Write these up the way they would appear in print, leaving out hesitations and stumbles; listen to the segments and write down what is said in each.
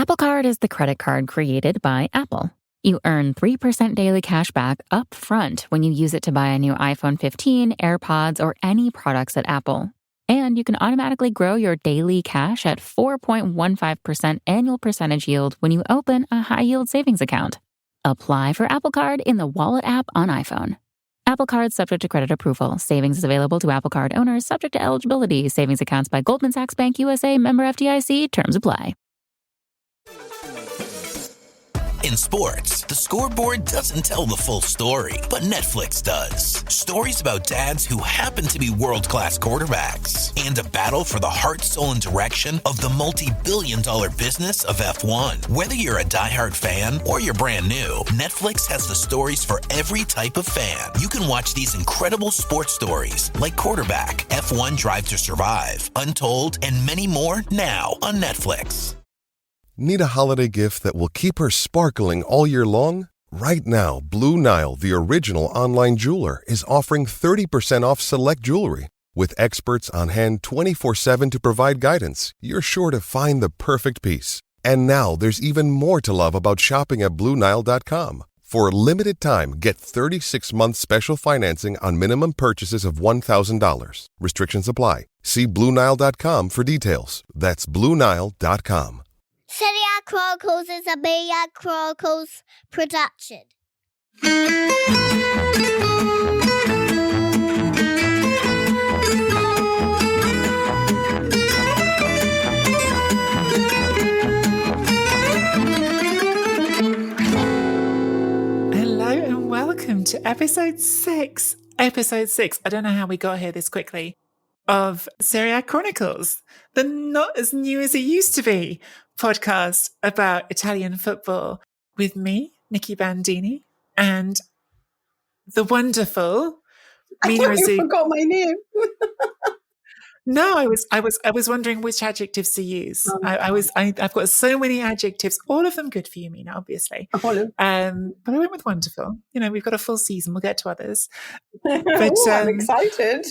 Apple Card is the credit card created by Apple. You earn 3% daily cash back up front when you use it to buy a new iPhone 15, AirPods, or any products at Apple. And you can automatically grow your daily cash at 4.15% annual percentage yield when you open a high-yield savings account. Apply for Apple Card in the Wallet app on iPhone. Apple Card subject to credit approval. Savings is available to Apple Card owners subject to eligibility. Savings accounts by Goldman Sachs Bank USA, member FDIC. Terms apply. In sports, the scoreboard doesn't tell the full story, but Netflix does. Stories about dads who happen to be world-class quarterbacks and a battle for the heart, soul, and direction of the multi-billion-dollar business of F1. Whether you're a diehard fan or you're brand new, Netflix has the stories for every type of fan. You can watch these incredible sports stories like Quarterback, F1 Drive to Survive, Untold, and many more now on Netflix. Need a holiday gift that will keep her sparkling all year long? Right now, Blue Nile, the original online jeweler, is offering 30% off select jewelry. With experts on hand 24/7 to provide guidance, you're sure to find the perfect piece. And now there's even more to love about shopping at BlueNile.com. For a limited time, get 36-month special financing on minimum purchases of $1,000. Restrictions apply. See BlueNile.com for details. That's BlueNile.com. Serie A Chronicles is a Media Chronicles production. Hello and welcome to episode 6. Episode 6. I don't know how we got here this quickly. Of Serie A Chronicles, the not as new as it used to be podcast about Italian football with me, Nikki Bandini, and the wonderful Mina I thought you forgot my name. No, I was wondering which adjectives to use. I've got so many adjectives, all of them good for you, Mina, obviously. But I went with wonderful. You know, we've got a full season. We'll get to others. But I'm excited.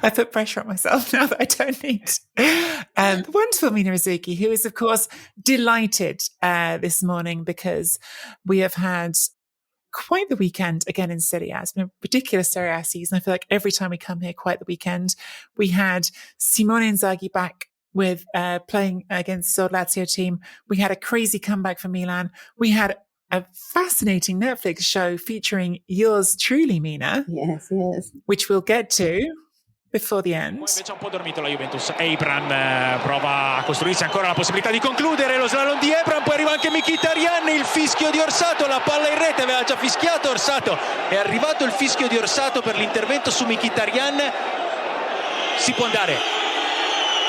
I put pressure on myself now that I don't need. The wonderful Mina Rizzuki, who is, of course, delighted this morning because we have had quite the weekend again in Serie A. It's been a ridiculous Serie A season. I feel like every time we come here, quite the weekend. We had Simone Inzaghi back with playing against the Lazio team. We had a crazy comeback for Milan. We had a fascinating Netflix show featuring yours truly, Mina. Yes. Which we'll get to before the end. Poi invece ha un po' dormito la Juventus. Ebram prova a costruirsi ancora la possibilità di concludere lo slalom di Ebram, poi arriva anche Mkhitaryan, il fischio di Orsato, la palla in rete, aveva già fischiato Orsato, è arrivato il fischio di Orsato per l'intervento su Mkhitaryan. Si può andare,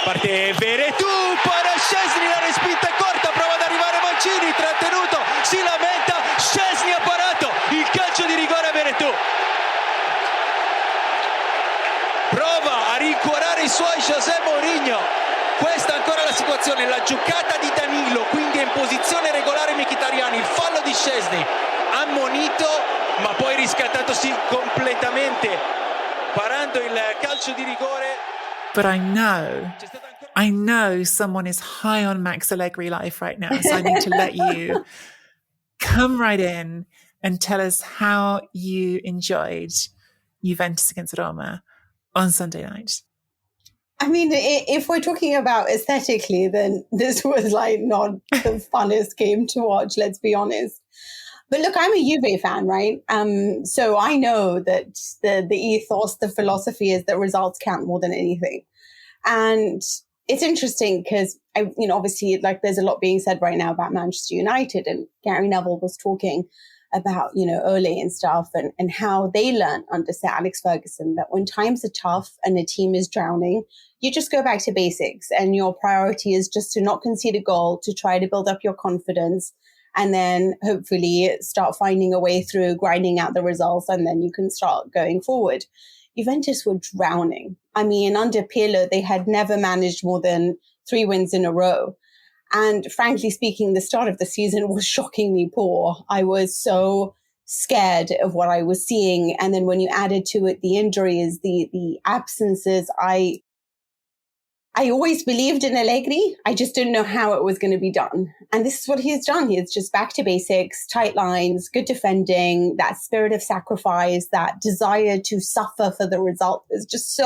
parte Veretù, para Szczesny, la respinta è corta, prova ad arrivare Mancini, trattenuto, si lamenta, Szczesny ha parato, il calcio di rigore a Veretù. Prova a rincuorare i suoi Jose Mourinho. Questa è ancora la situazione, la giocata di Danilo, quindi è in posizione regolare Mkhitaryan, il fallo di Szczesny, ammonito ma poi riscattatosi completamente, parando il calcio di rigore. But I know someone is high on Max Allegri life right now, so I need to let you come right in and tell us how you enjoyed Juventus against Roma on Sunday night. I mean, if we're talking about aesthetically, then this was like not the funnest game to watch, let's be honest. But look, I'm a Juve fan, right? So I know that the ethos, the philosophy is that results count more than anything. And it's interesting because, obviously, like there's a lot being said right now about Manchester United, and Gary Neville was talking about, Ole and stuff and how they learned under Sir Alex Ferguson that when times are tough and a team is drowning, you just go back to basics and your priority is just to not concede a goal, to try to build up your confidence and then hopefully start finding a way through grinding out the results, and then you can start going forward. Juventus were drowning. I mean, under Pirlo, they had never managed more than 3 wins in a row. And frankly speaking, the start of the season was shockingly poor. I was so scared of what I was seeing. And then when you added to it the injuries, the absences, I I always believed in Allegri. I just didn't know how it was going to be done. And this is what he's done. He's just back to basics, tight lines, good defending, that spirit of sacrifice, that desire to suffer for the result is just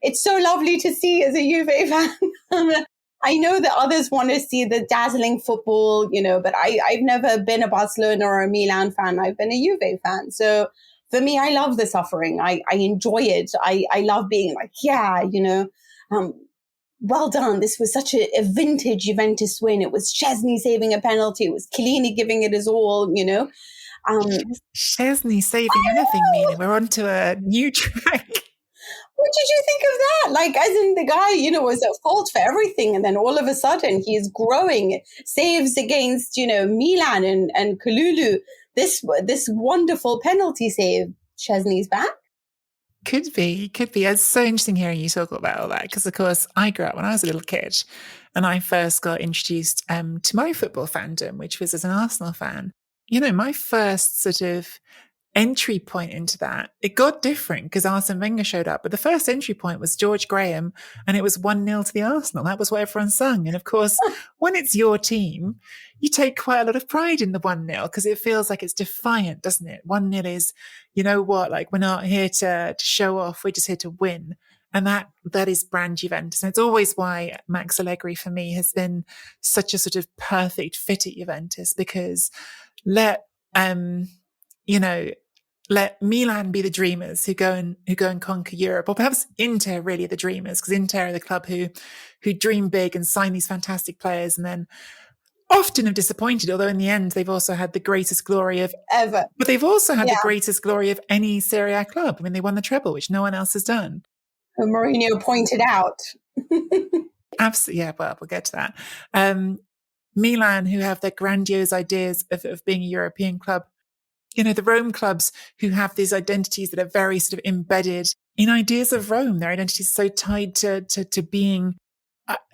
it's so lovely to see as a Juve fan. I know that others want to see the dazzling football, but I've never been a Barcelona or a Milan fan. I've been a Juve fan. So for me, I love the suffering. I enjoy it. I love being like, well done. This was such a vintage Juventus win. It was Szczesny saving a penalty. It was Chiellini giving it his all, Szczesny saving anything, meaning we're onto a new track. What did you think of that? Like, as in the guy, was at fault for everything. And then all of a sudden he's growing, saves against, Milan and Kalulu. This wonderful penalty save. Szczesny's back. Could be. It's so interesting hearing you talk about all that because, of course, I grew up when I was a little kid and I first got introduced to my football fandom, which was as an Arsenal fan. My first sort of entry point into that, it got different because Arsene Wenger showed up. But the first entry point was George Graham and it was 1-0 to the Arsenal. That was what everyone sung. And of course, when it's your team, you take quite a lot of pride in the 1-0 because it feels like it's defiant, doesn't it? 1-0 is, you know what, like we're not here to show off. We're just here to win. And that is brand Juventus. And it's always why Max Allegri for me has been such a sort of perfect fit at Juventus because let Milan be the dreamers who go and conquer Europe, or perhaps Inter really are the dreamers because Inter are the club who dream big and sign these fantastic players and then often have disappointed, although in the end they've also had the greatest glory of ever. But they've also had the greatest glory of any Serie A club. I mean, they won the treble, which no one else has done. And Mourinho pointed out. Absolutely, yeah, well, we'll get to that. Milan, who have their grandiose ideas of being a European club, the Rome clubs who have these identities that are very sort of embedded in ideas of Rome. Their identities are so tied to being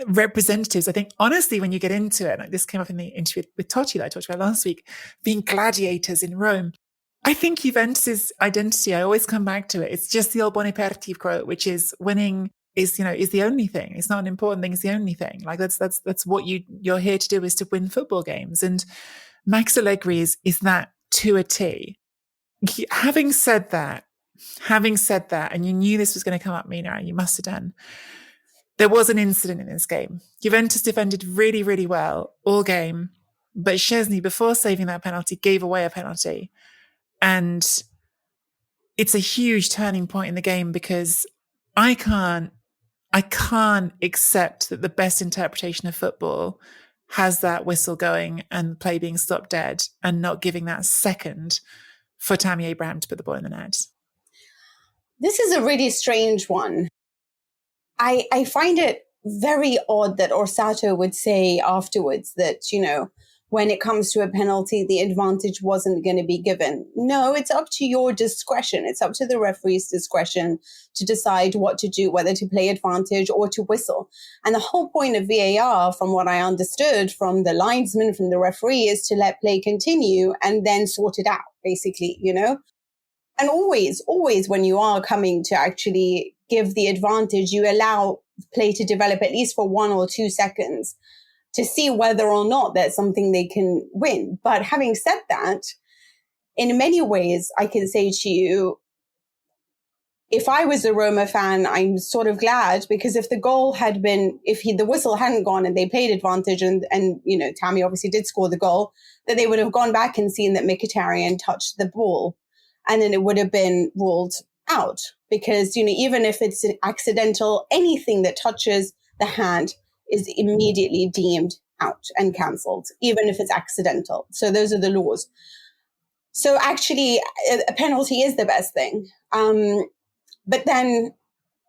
representatives. I think, honestly, when you get into it, like this came up in the interview with Totti that I talked about last week, being gladiators in Rome. I think Juventus's identity, I always come back to it. It's just the old Boniperti quote, which is winning is the only thing. It's not an important thing. It's the only thing. Like that's what you're here to do, is to win football games. And Max Allegri is that to a T. Having said that, and you knew this was going to come up, Mina, and you must have done, there was an incident in this game. Juventus defended really, really well all game, but Szczesny, before saving that penalty, gave away a penalty. And it's a huge turning point in the game because I can't accept that the best interpretation of football has that whistle going and play being stopped dead and not giving that second for Tammy Abraham to put the ball in the net. This is a really strange one. I find it very odd that Orsato would say afterwards that, when it comes to a penalty, the advantage wasn't going to be given. No, it's up to your discretion. It's up to the referee's discretion to decide what to do, whether to play advantage or to whistle. And the whole point of VAR, from what I understood from the linesman, from the referee, is to let play continue and then sort it out, basically, And always when you are coming to actually give the advantage, you allow play to develop at least for 1 or 2 seconds to see whether or not that's something they can win. But having said that, in many ways, I can say to you, if I was a Roma fan, I'm sort of glad, because if the goal had been, the whistle hadn't gone and they played advantage and Tammy obviously did score the goal, that they would have gone back and seen that Mkhitaryan touched the ball and then it would have been ruled out. Because, even if it's accidental, anything that touches the hand is immediately deemed out and cancelled, even if it's accidental. So those are the laws. So actually, a penalty is the best thing. But then,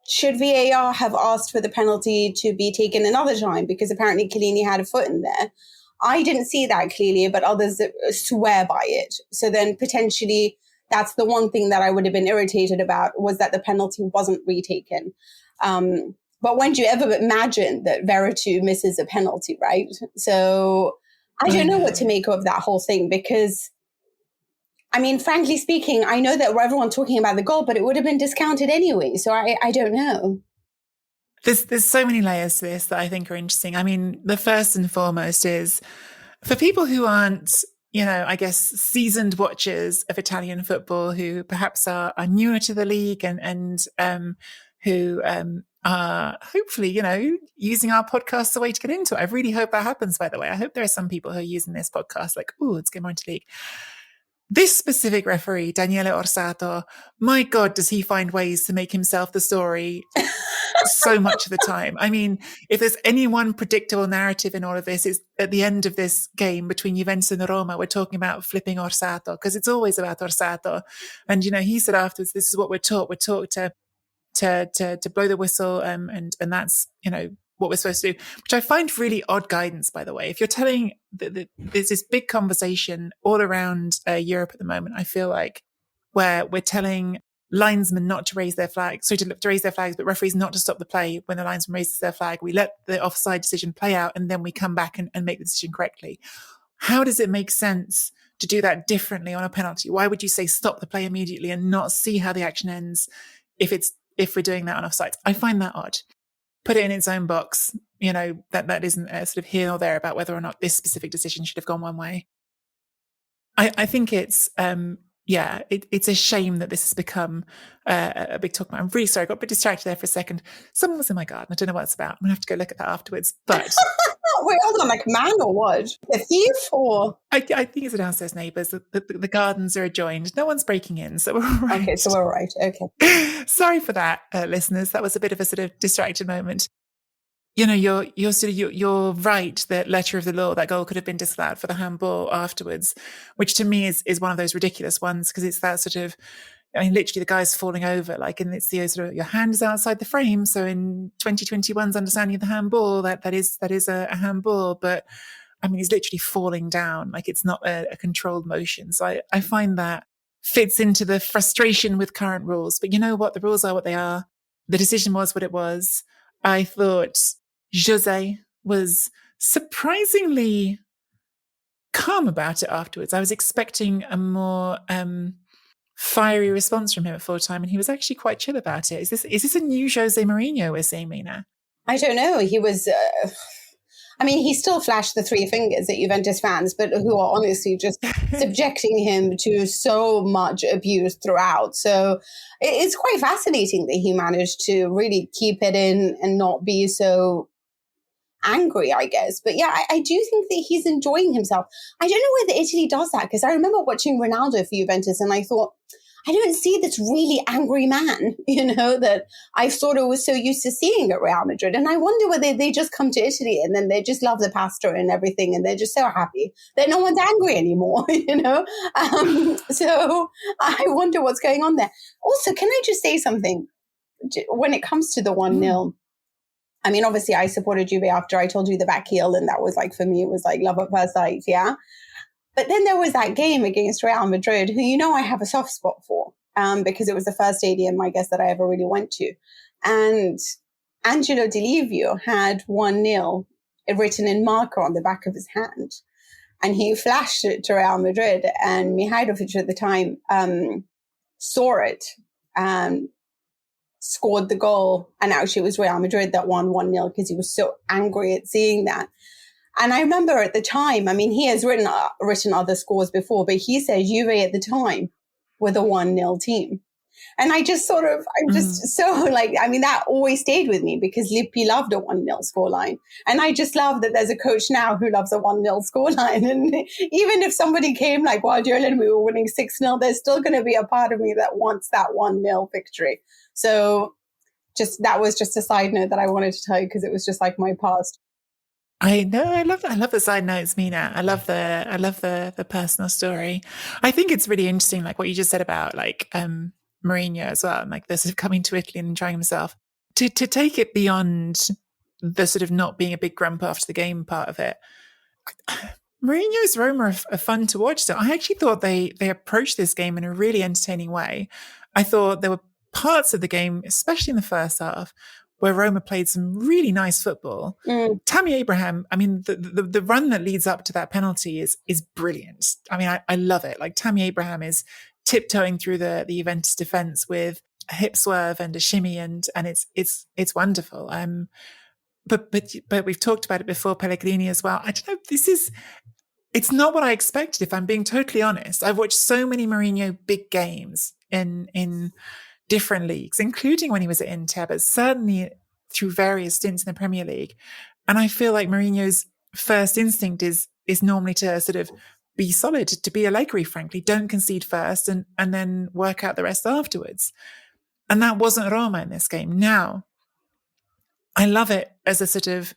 should VAR have asked for the penalty to be taken another time? Because apparently Chiellini had a foot in there. I didn't see that clearly, but others swear by it. So then potentially, that's the one thing that I would have been irritated about, was that the penalty wasn't retaken. But when do you ever imagine that Veretout misses a penalty, right? So I don't know what to make of that whole thing, because, I mean, frankly speaking, I know that everyone's talking about the goal, but it would have been discounted anyway. So I don't know. There's so many layers to this that I think are interesting. I mean, the first and foremost is for people who aren't, I guess, seasoned watchers of Italian football, who perhaps are newer to the league and who are hopefully, using our podcast as a way to get into it. I really hope that happens, by the way. I hope there are some people who are using this podcast like, oh, let's get more into league. This specific referee, Daniele Orsato, my God, does he find ways to make himself the story so much of the time. I mean, if there's any one predictable narrative in all of this, it's at the end of this game between Juventus and Roma, we're talking about flipping Orsato, because it's always about Orsato. And, he said afterwards, this is what we're taught. We're taught to blow the whistle, and that's, what we're supposed to do, which I find really odd guidance, by the way. If you're telling there's this big conversation all around Europe at the moment, I feel like, where we're telling linesmen not to raise their flags, to raise their flags, but referees not to stop the play when the linesman raises their flag. We let the offside decision play out, and then we come back and make the decision correctly. How does it make sense to do that differently on a penalty? Why would you say stop the play immediately and not see how the action ends if we're doing that on offside? I find that odd. Put it in its own box. That isn't a sort of here or there about whether or not this specific decision should have gone one way. I think it's it's a shame that this has become a big talk. I'm really sorry, I got a bit distracted there for a second. Someone was in my garden. I don't know what it's about. I'm gonna have to go look at that afterwards. But wait, hold on, like man or what? A thief or? I think it's the downstairs neighbours. The gardens are adjoined. No one's breaking in, so we're all right. Okay, so we're all right. Okay. Sorry for that, listeners. That was a bit of a sort of distracted moment. You're right that letter of the law, that goal could have been disallowed for the handball afterwards, which to me is one of those ridiculous ones, because it's that sort of, literally the guy's falling over, and it's the sort of, your hand is outside the frame. So in 2021's understanding of the handball, that is a handball, but he's literally falling down. It's not a controlled motion. So I find that fits into the frustration with current rules. But you know what? The rules are what they are. The decision was what it was. I thought Jose was surprisingly calm about it afterwards. I was expecting a more fiery response from him at full time, and he was actually quite chill about it. Is this a new Jose Mourinho we're seeing, Mina? I don't know. He was... he still flashed the three fingers at Juventus fans, but who are honestly just subjecting him to so much abuse throughout. So it's quite fascinating that he managed to really keep it in and not be so angry, I guess. But yeah, I do think that he's enjoying himself. I don't know whether Italy does that, because I remember watching Ronaldo for Juventus and I thought, I don't see this really angry man, that I sort of was so used to seeing at Real Madrid. And I wonder whether they just come to Italy and then they just love the pasta and everything and they're just so happy that no one's angry anymore, So I wonder what's going on there. Also, can I just say something? When it comes to the 1-0, obviously I supported Juve after I told you the back heel, and that was for me, it was love at first sight, yeah? But then there was that game against Real Madrid, who I have a soft spot for, because it was the first stadium, I guess, that I ever really went to. And Angelo Di Livio had 1-0 written in marker on the back of his hand. And he flashed it to Real Madrid, and Mihajlovic at the time saw it and scored the goal. And actually it was Real Madrid that won 1-0 because he was so angry at seeing that. And I remember at the time, he has written other scores before, but he said Juve at the time were the 1-0 team. And I just so that always stayed with me, because Lippi loved a 1-0 scoreline. And I just love that there's a coach now who loves a 1-0 scoreline. And even if somebody came Guardiola and we were winning 6-0, there's still going to be a part of me that wants that 1-0 victory. So that was just a side note that I wanted to tell you, because it was just my past. I know. I love the side notes, Mina. I love the personal story. I think it's really interesting, what you just said about Mourinho as well, and the sort of coming to Italy and enjoying himself. To take it beyond the sort of not being a big grump after the game part of it. Mourinho's Roma are fun to watch. So I actually thought they approached this game in a really entertaining way. I thought there were parts of the game, especially in the first half, where Roma played some really nice football. Tammy Abraham, the run that leads up to that penalty is brilliant. I love it. Tammy Abraham is tiptoeing through the Juventus defence with a hip swerve and a shimmy, and it's wonderful. But we've talked about it before, Pellegrini as well. I don't know. It's not what I expected, if I'm being totally honest. I've watched so many Mourinho big games in different leagues, including when he was at Inter, but certainly through various stints in the Premier League. And I feel like Mourinho's first instinct is normally to sort of be solid, to be Allegri, frankly. Don't concede first and then work out the rest afterwards. And that wasn't Roma in this game. Now, I love it as a sort of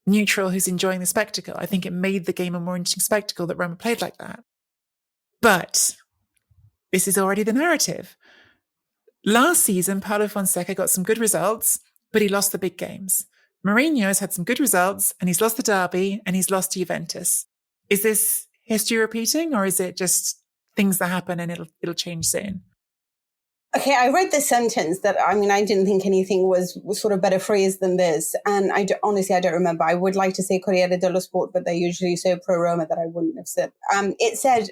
neutral who's enjoying the spectacle. I think it made the game a more interesting spectacle that Roma played like that. But this is already the narrative. Last season, Paulo Fonseca got some good results, but he lost the big games. Mourinho has had some good results, and he's lost the derby, and he's lost to Juventus. Is this history repeating, or is it just things that happen and it'll change soon? Okay, I read this sentence that, I didn't think anything was sort of better phrased than this. And honestly, I don't remember. I would like to say Corriere dello Sport, but they're usually so pro-Roma that I wouldn't have said. It said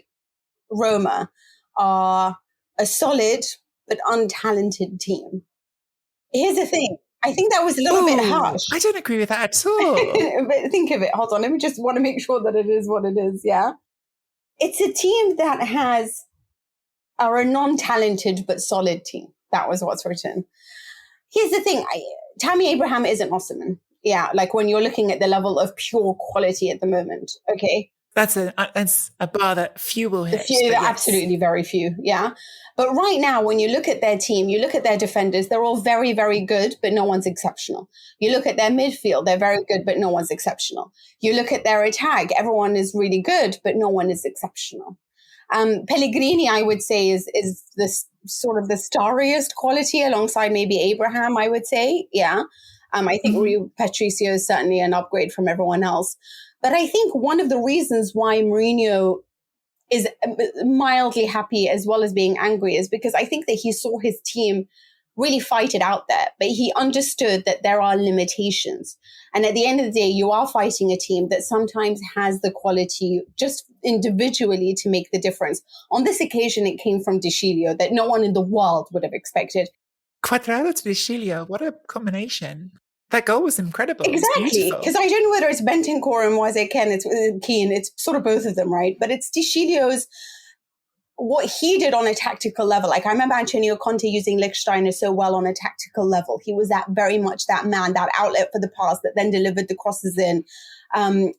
Roma are a solid but untalented team. Here's the thing. I think that was a little bit harsh. I don't agree with that at all. But think of it. Hold on. Let me just want to make sure that it is what it is. Yeah. It's a team that are a non-talented but solid team. That was what's written. Here's the thing. Tammy Abraham isn't Osimhen. Yeah. Like when you're looking at the level of pure quality at the moment. Okay. That's a bar that few will hit. Absolutely very few. Yeah. But right now, when you look at their team, you look at their defenders, they're all very, very good, but no one's exceptional. You look at their midfield, they're very good, but no one's exceptional. You look at their attack, everyone is really good, but no one is exceptional. Pellegrini, I would say, is this sort of the starriest quality alongside maybe Abraham, I would say. Yeah. I think Rui Patricio is certainly an upgrade from everyone else. But I think one of the reasons why Mourinho is mildly happy as well as being angry is because I think that he saw his team really fight it out there, but he understood that there are limitations. And at the end of the day, you are fighting a team that sometimes has the quality just individually to make the difference. On this occasion, it came from Castillejo that no one in the world would have expected. Quadrado to Castillejo, what a combination. That goal was incredible. Exactly, because I don't know whether it's Bentancur and Moise Kean. It's sort of both of them, right? But it's Castillejo's, what he did on a tactical level. Like I remember Antonio Conte using Lichtsteiner so well on a tactical level. He was that very much that man, that outlet for the pass that then delivered the crosses in. And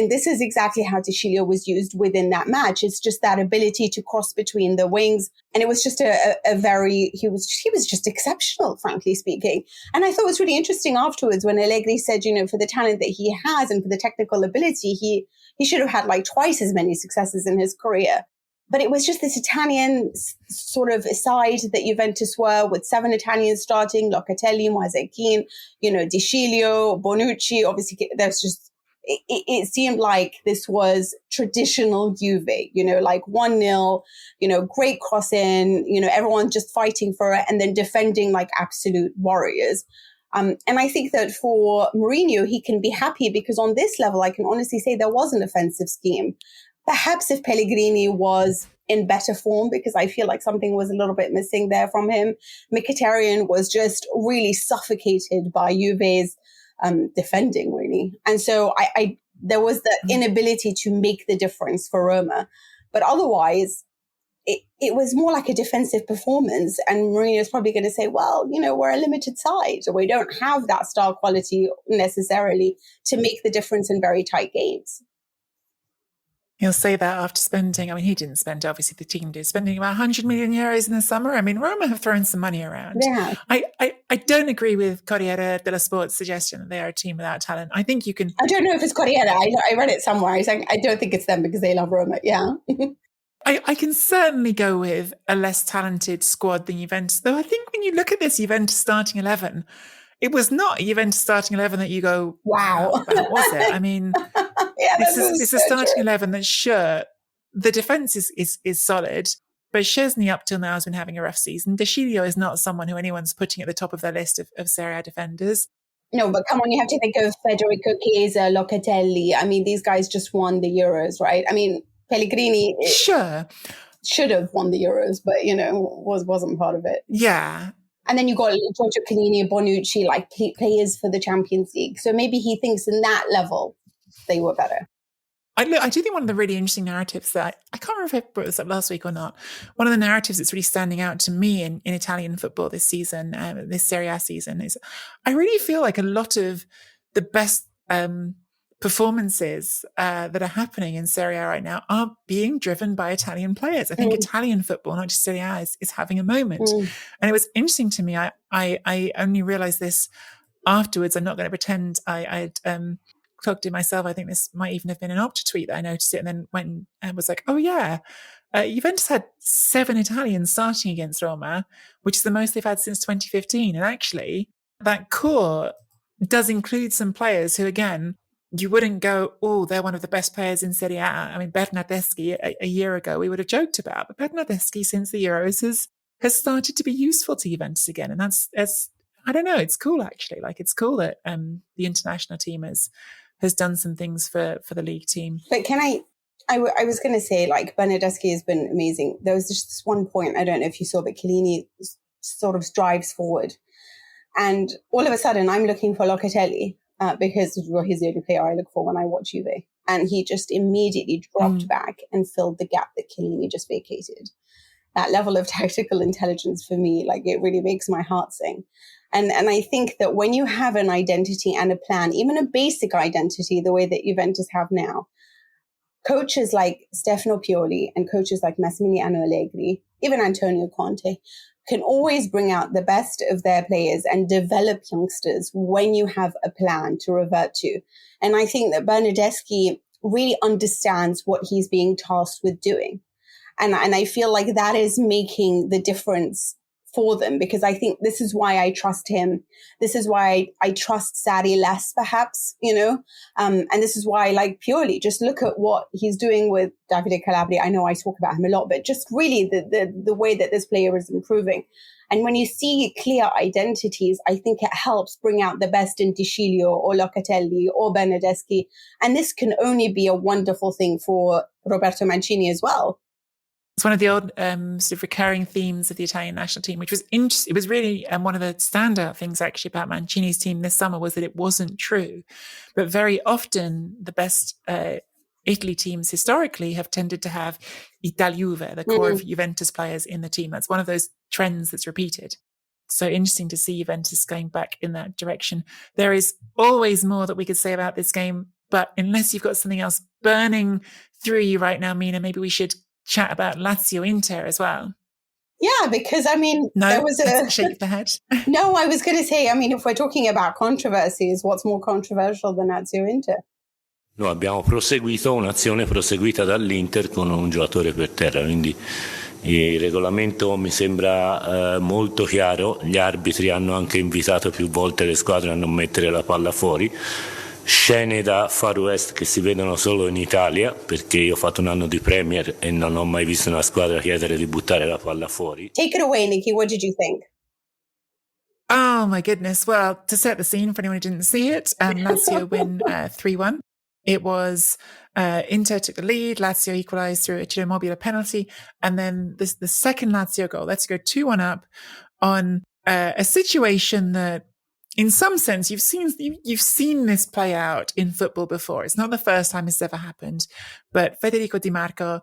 this is exactly how Castillejo was used within that match. It's just that ability to cross between the wings. And it was just he was just exceptional, frankly speaking. And I thought it was really interesting afterwards when Allegri said, for the talent that he has and for the technical ability, he should have had like twice as many successes in his career. But it was just this Italian sort of side that Juventus were, with 7 Italians starting, Locatelli, Moise Kean, Castillejo, Bonucci. Obviously, there's just, it seemed like this was traditional Juve, like 1-0, great cross in, everyone just fighting for it and then defending like absolute warriors. And I think that for Mourinho, he can be happy because on this level, I can honestly say there was an offensive scheme. Perhaps if Pellegrini was in better form, because I feel like something was a little bit missing there from him. Mkhitaryan was just really suffocated by Juve's defending, really. And so there was the inability to make the difference for Roma. But otherwise, it was more like a defensive performance. And Mourinho's probably going to say, well, we're a limited side. So we don't have that star quality necessarily to make the difference in very tight games. He'll say that after spending, he didn't spend, obviously the team did, spending about 100 million euros in the summer. Roma have thrown some money around. Yeah. I don't agree with Corriere dello Sport's suggestion that they are a team without talent. I think you can... I don't know if it's Corriere. I read it somewhere. I don't think it's them because they love Roma. Yeah. I can certainly go with a less talented squad than Juventus, though I think when you look at this Juventus starting 11, it was not a Juventus starting 11 that you go, wow, was it? Yeah, it's a starting 11 that, sure, the defense is solid, but Szczesny up till now has been having a rough season. Castillejo is not someone who anyone's putting at the top of their list of Serie A defenders. No, but come on, you have to think of Federico Chiesa, Locatelli. These guys just won the Euros, right? Pellegrini sure should have won the Euros, but, wasn't part of it. Yeah. And then you got Giorgio Chiellini and Bonucci, like players for the Champions League. So maybe he thinks in that level they were better. I do think one of the really interesting narratives that I can't remember if I brought this up last week or not. One of the narratives that's really standing out to me in Italian football this season, this Serie A season, is I really feel like a lot of the best performances that are happening in Serie A right now are being driven by Italian players. I think Italian football, not just Serie A, is having a moment. And it was interesting to me. I only realized this afterwards. I'm not going to pretend I'd clocked it myself. I think this might even have been an Opta tweet that I noticed it and then went and was like, oh yeah, Juventus had 7 Italians starting against Roma, which is the most they've had since 2015. And actually, that core does include some players who, again, you wouldn't go, oh, they're one of the best players in Serie A. I mean, Bernardeschi a year ago we would have joked about, but Bernardeschi since the Euros has started to be useful to Juventus again. And that's I don't know, it's cool actually. Like, it's cool that the international team has done some things for the league team. But I was going to say, like, Bernardeschi has been amazing. There was just this one point, I don't know if you saw, but Chiellini sort of drives forward. And all of a sudden, I'm looking for Locatelli because he's the only player I look for when I watch Juve. And he just immediately dropped back and filled the gap that Chiellini just vacated. That level of tactical intelligence for me, like, it really makes my heart sing. And I think that when you have an identity and a plan, even a basic identity, the way that Juventus have now, coaches like Stefano Pioli and coaches like Massimiliano Allegri, even Antonio Conte, can always bring out the best of their players and develop youngsters when you have a plan to revert to. And I think that Bernardeschi really understands what he's being tasked with doing. And I feel like that is making the difference for them, because I think this is why I trust him. This is why I trust Sarri less, perhaps, and this is why I like Pioli. Just look at what he's doing with Davide Calabria. I know I talk about him a lot, but just really the way that this player is improving. And when you see clear identities, I think it helps bring out the best in Di Sciglio or Locatelli or Bernardeschi. And this can only be a wonderful thing for Roberto Mancini as well. It's one of the old sort of recurring themes of the Italian national team, which was interesting. It was really one of the standout things actually about Mancini's team this summer was that it wasn't true. But very often the best Italy teams historically have tended to have Italiuve, the core of Juventus players in the team. That's one of those trends that's repeated. So interesting to see Juventus going back in that direction. There is always more that we could say about this game, but unless you've got something else burning through you right now, Mina, maybe we should chat about Lazio Inter as well. Yeah, because there was a shake of the head. No, I was going to say, if we're talking about controversies, what's more controversial than Lazio Inter? Noi abbiamo proseguito un'azione proseguita dall'Inter con un giocatore per terra, quindi il regolamento mi sembra molto chiaro. Gli arbitri hanno anche invitato più volte le squadre a non mettere la palla fuori. Scene da Far West che si vedono solo in Italia, perché io ho fatto un anno di Premier e non ho mai visto una squadra chiedere di buttare la palla fuori. Take it away, Nikki. What did you think? Oh my goodness. Well, to set the scene for anyone who didn't see it, Lazio win 3-1. It was Inter took the lead, Lazio equalised through a Ciro Immobile penalty, and then the second Lazio goal, let's go 2-1 up on a situation that in some sense, you've seen this play out in football before. It's not the first time it's ever happened, but Federico Di Marco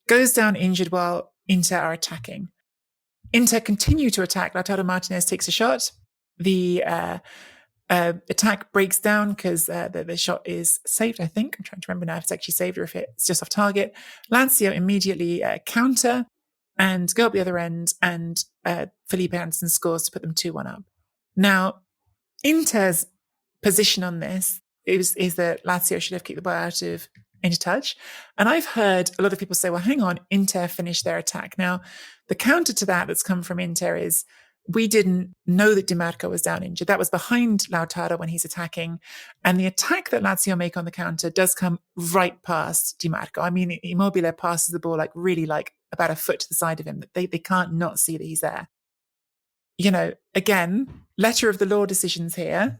goes down injured while Inter are attacking. Inter continue to attack. Lautaro Martinez takes a shot. The attack breaks down because the shot is saved, I think. I'm trying to remember now if it's actually saved or if it's just off target. Lazio immediately counter and go up the other end, and Felipe Anderson scores to put them 2-1 up. Now, Inter's position on this is that Lazio should have kicked the ball out of Inter touch. And I've heard a lot of people say, well, hang on, Inter finished their attack. Now, the counter to that that's come from Inter is we didn't know that Di Marco was down injured. That was behind Lautaro when he's attacking. And the attack that Lazio make on the counter does come right past Di Marco. I mean, Immobile passes the ball really about a foot to the side of him. They can't not see that he's there. Again, letter of the law decisions here.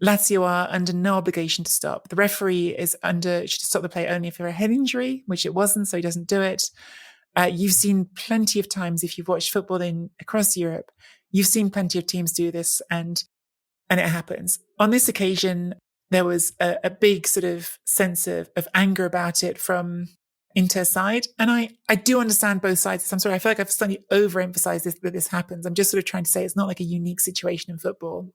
Lazio are under no obligation to stop. The referee should stop the play only if there a head injury, which it wasn't, so he doesn't do it. You've seen plenty of times, if you've watched football across Europe, you've seen plenty of teams do this, and it happens. On this occasion, there was a big sort of sense of anger about it from Inter's side. And I do understand both sides. I'm sorry, I feel like I've slightly overemphasized this, that this happens. I'm just sort of trying to say it's not like a unique situation in football.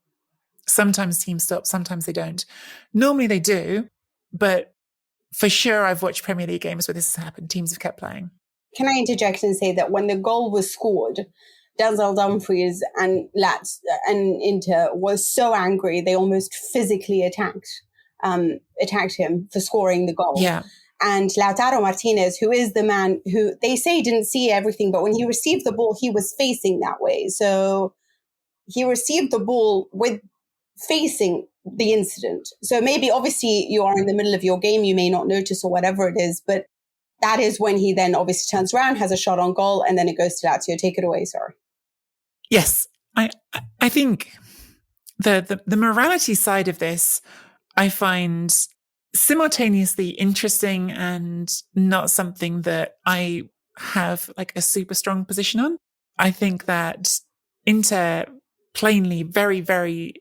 Sometimes teams stop, sometimes they don't. Normally they do, but for sure I've watched Premier League games where this has happened. Teams have kept playing. Can I interject and say that when the goal was scored, Denzel Dumfries and Inter was so angry they almost physically attacked him for scoring the goal. Yeah. And Lautaro Martinez, who is the man who they say didn't see everything, but when he received the ball, he was facing that way. So he received the ball with facing the incident. So maybe obviously you are in the middle of your game, you may not notice or whatever it is, but that is when he then obviously turns around, has a shot on goal, and then it goes to Lazio. Take it away, sorry. Yes, I think the morality side of this I find simultaneously interesting and not something that I have like a super strong position on. I think that Inter plainly very, very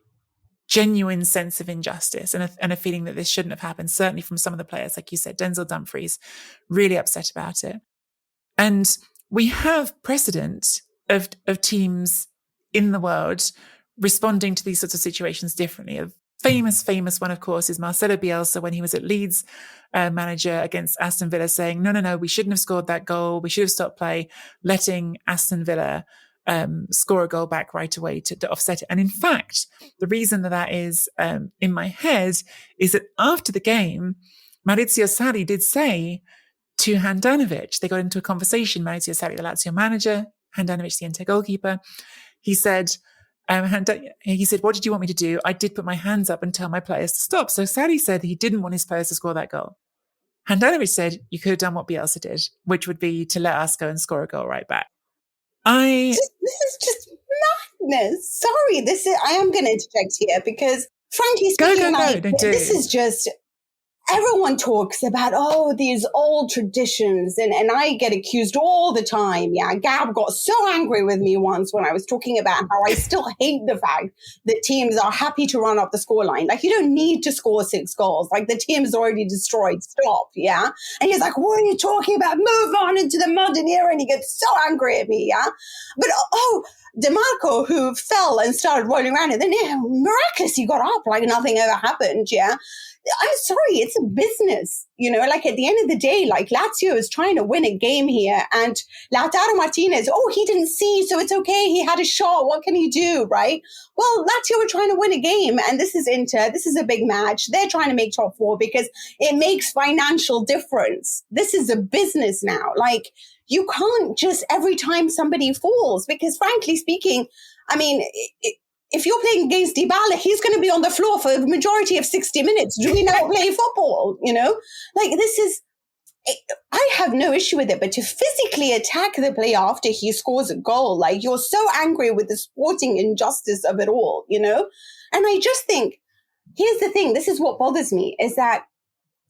genuine sense of injustice and a feeling that this shouldn't have happened, certainly from some of the players, like you said, Denzel Dumfries, really upset about it. And we have precedent of teams in the world responding to these sorts of situations differently. A famous one, of course, is Marcelo Bielsa when he was at Leeds manager against Aston Villa, saying, no, we shouldn't have scored that goal. We should have stopped play, letting Aston Villa score a goal back right away to offset it. And in fact, the reason that is in my head is that after the game, Maurizio Sarri did say to Handanovic, they got into a conversation, Maurizio Sarri, the Lazio manager, Handanovic, the Inter goalkeeper. He said, what did you want me to do? I did put my hands up and tell my players to stop. So Sarri said he didn't want his players to score that goal. Handanovic said, you could have done what Bielsa did, which would be to let us go and score a goal right back. This is just madness. Sorry, I am going to interject here because frankly speaking, this is just, everyone talks about, these old traditions. And I get accused all the time. Yeah, Gab got so angry with me once when I was talking about how I still hate the fact that teams are happy to run up the scoreline. Like, you don't need to score 6 goals. Like, the team is already destroyed. Stop, yeah? And he's like, what are you talking about? Move on into the modern era. And he gets so angry at me, yeah? But, DeMarco, who fell and started rolling around, and then miraculously got up like nothing ever happened, yeah? I'm sorry, it's a business, like at the end of the day, like Lazio is trying to win a game here and Lautaro Martinez, he didn't see, so it's okay. He had a shot. What can he do? Right. Well, Lazio are trying to win a game and this is Inter. This is a big match. They're trying to make top 4 because it makes financial difference. This is a business now. Like you can't just every time somebody falls because frankly speaking, I mean, if you're playing against Dybala, he's going to be on the floor for the majority of 60 minutes. Do we not play football? Like I have no issue with it, but to physically attack the player after he scores a goal, like you're so angry with the sporting injustice of it all, And I just think, here's the thing, this is what bothers me, is that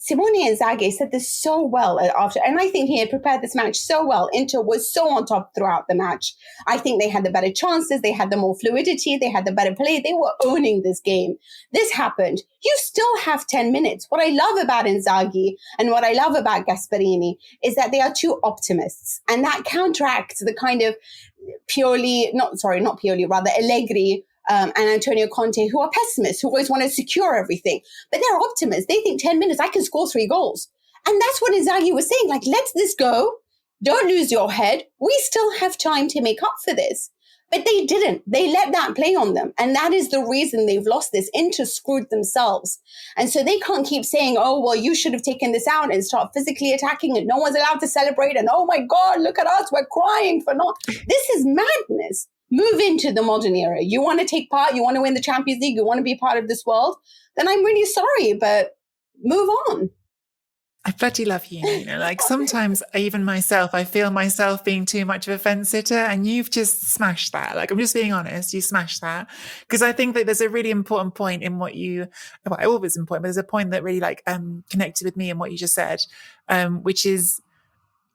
Simone Inzaghi said this so well after, and I think he had prepared this match so well. Inter was so on top throughout the match. I think they had the better chances. They had the more fluidity. They had the better play. They were owning this game. This happened. You still have 10 minutes. What I love about Inzaghi and what I love about Gasperini is that they are two optimists, and that counteracts the kind of Allegri, and Antonio Conte, who are pessimists, who always want to secure everything. But they're optimists. They think 10 minutes, I can score 3 goals. And that's what Inzaghi was saying. Like, let this go. Don't lose your head. We still have time to make up for this. But they didn't. They let that play on them. And that is the reason they've lost this. Inter screwed themselves. And so they can't keep saying, you should have taken this out and start physically attacking it. No one's allowed to celebrate. And, oh, my God, look at us. We're crying for not. This is madness. Move into the modern era. You want to take part, you want to win the Champions League, you want to be part of this world, then I'm really sorry, but move on. I bloody love you, Nina. Like sometimes even myself, I feel myself being too much of a fence sitter, and you've just smashed that. Like, I'm just being honest, you smashed that. Because I think that there's a really important point in what always important, but there's a point that really connected with me in what you just said, which is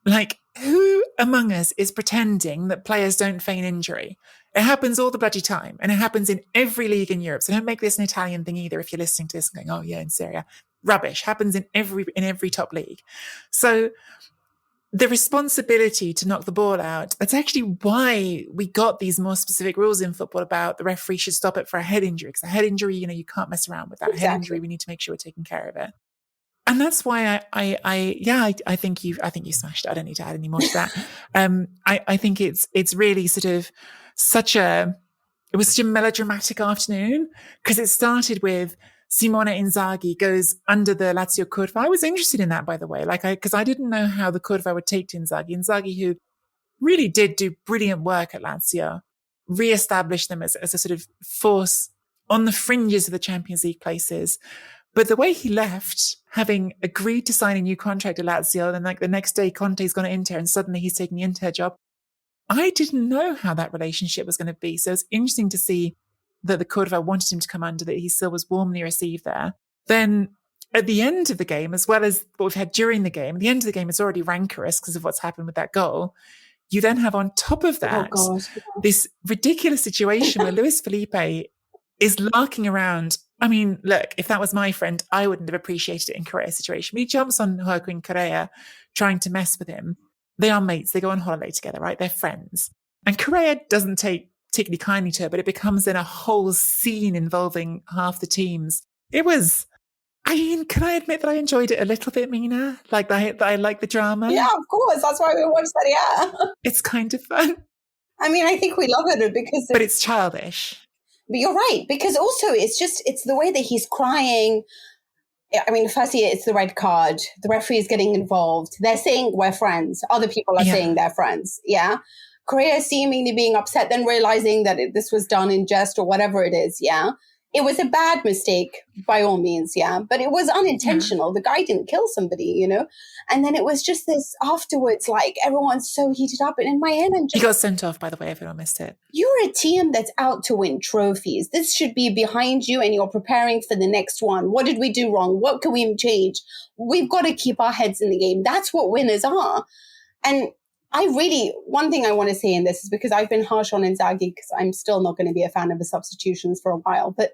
like, who among us is pretending that players don't feign injury? It happens all the bloody time. And it happens in every league in Europe. So don't make this an Italian thing either if you're listening to this and going, oh yeah, in Serie A. Rubbish. Happens in every top league. So the responsibility to knock the ball out, that's actually why we got these more specific rules in football about the referee should stop it for a head injury. Because a head injury, you can't mess around with that. Exactly. Head injury, we need to make sure we're taking care of it. And that's why I think you smashed it. I don't need to add any more to that. I think it's really sort of it was such a melodramatic afternoon because it started with Simone Inzaghi goes under the Lazio curva. I was interested in that, by the way, because I didn't know how the curva would take to Inzaghi. Inzaghi, who really did do brilliant work at Lazio, re-established them as a sort of force on the fringes of the Champions League places. But the way he left, having agreed to sign a new contract at Lazio, then the next day Conte's gone to Inter and suddenly he's taking the Inter job. I didn't know how that relationship was going to be. So it's interesting to see that the Curva wanted him to come under, that he still was warmly received there. Then at the end of the game, as well as what we've had during the game, the end of the game is already rancorous because of what's happened with that goal. You then have on top of that, this ridiculous situation where Luis Felipe is larking around. I mean, look, if that was my friend, I wouldn't have appreciated it in Correa's situation. But he jumps on Joaquin Correa trying to mess with him. They are mates. They go on holiday together, right? They're friends. And Correa doesn't take particularly kindly to it, but it becomes then a whole scene involving half the teams. It was, can I admit that I enjoyed it a little bit, Mina? That I like the drama? Yeah, of course. That's why we watched Serie A. It's kind of fun. I mean, I think we love it because... But it's childish. But you're right, because also it's the way that he's crying. I mean, firstly, it's the red card. The referee is getting involved. They're saying we're friends. Other people are saying they're friends. Yeah. Correa seemingly being upset, then realizing that this was done in jest or whatever it is. Yeah. It was a bad mistake by all means. Yeah. But it was unintentional. The guy didn't kill somebody, And then it was just this afterwards, everyone's so heated up. And in my head, he got sent off, by the way, everyone missed it. You're a team that's out to win trophies. This should be behind you and you're preparing for the next one. What did we do wrong? What can we change? We've got to keep our heads in the game. That's what winners are. And one thing I want to say in this is because I've been harsh on Inzaghi because I'm still not going to be a fan of the substitutions for a while. But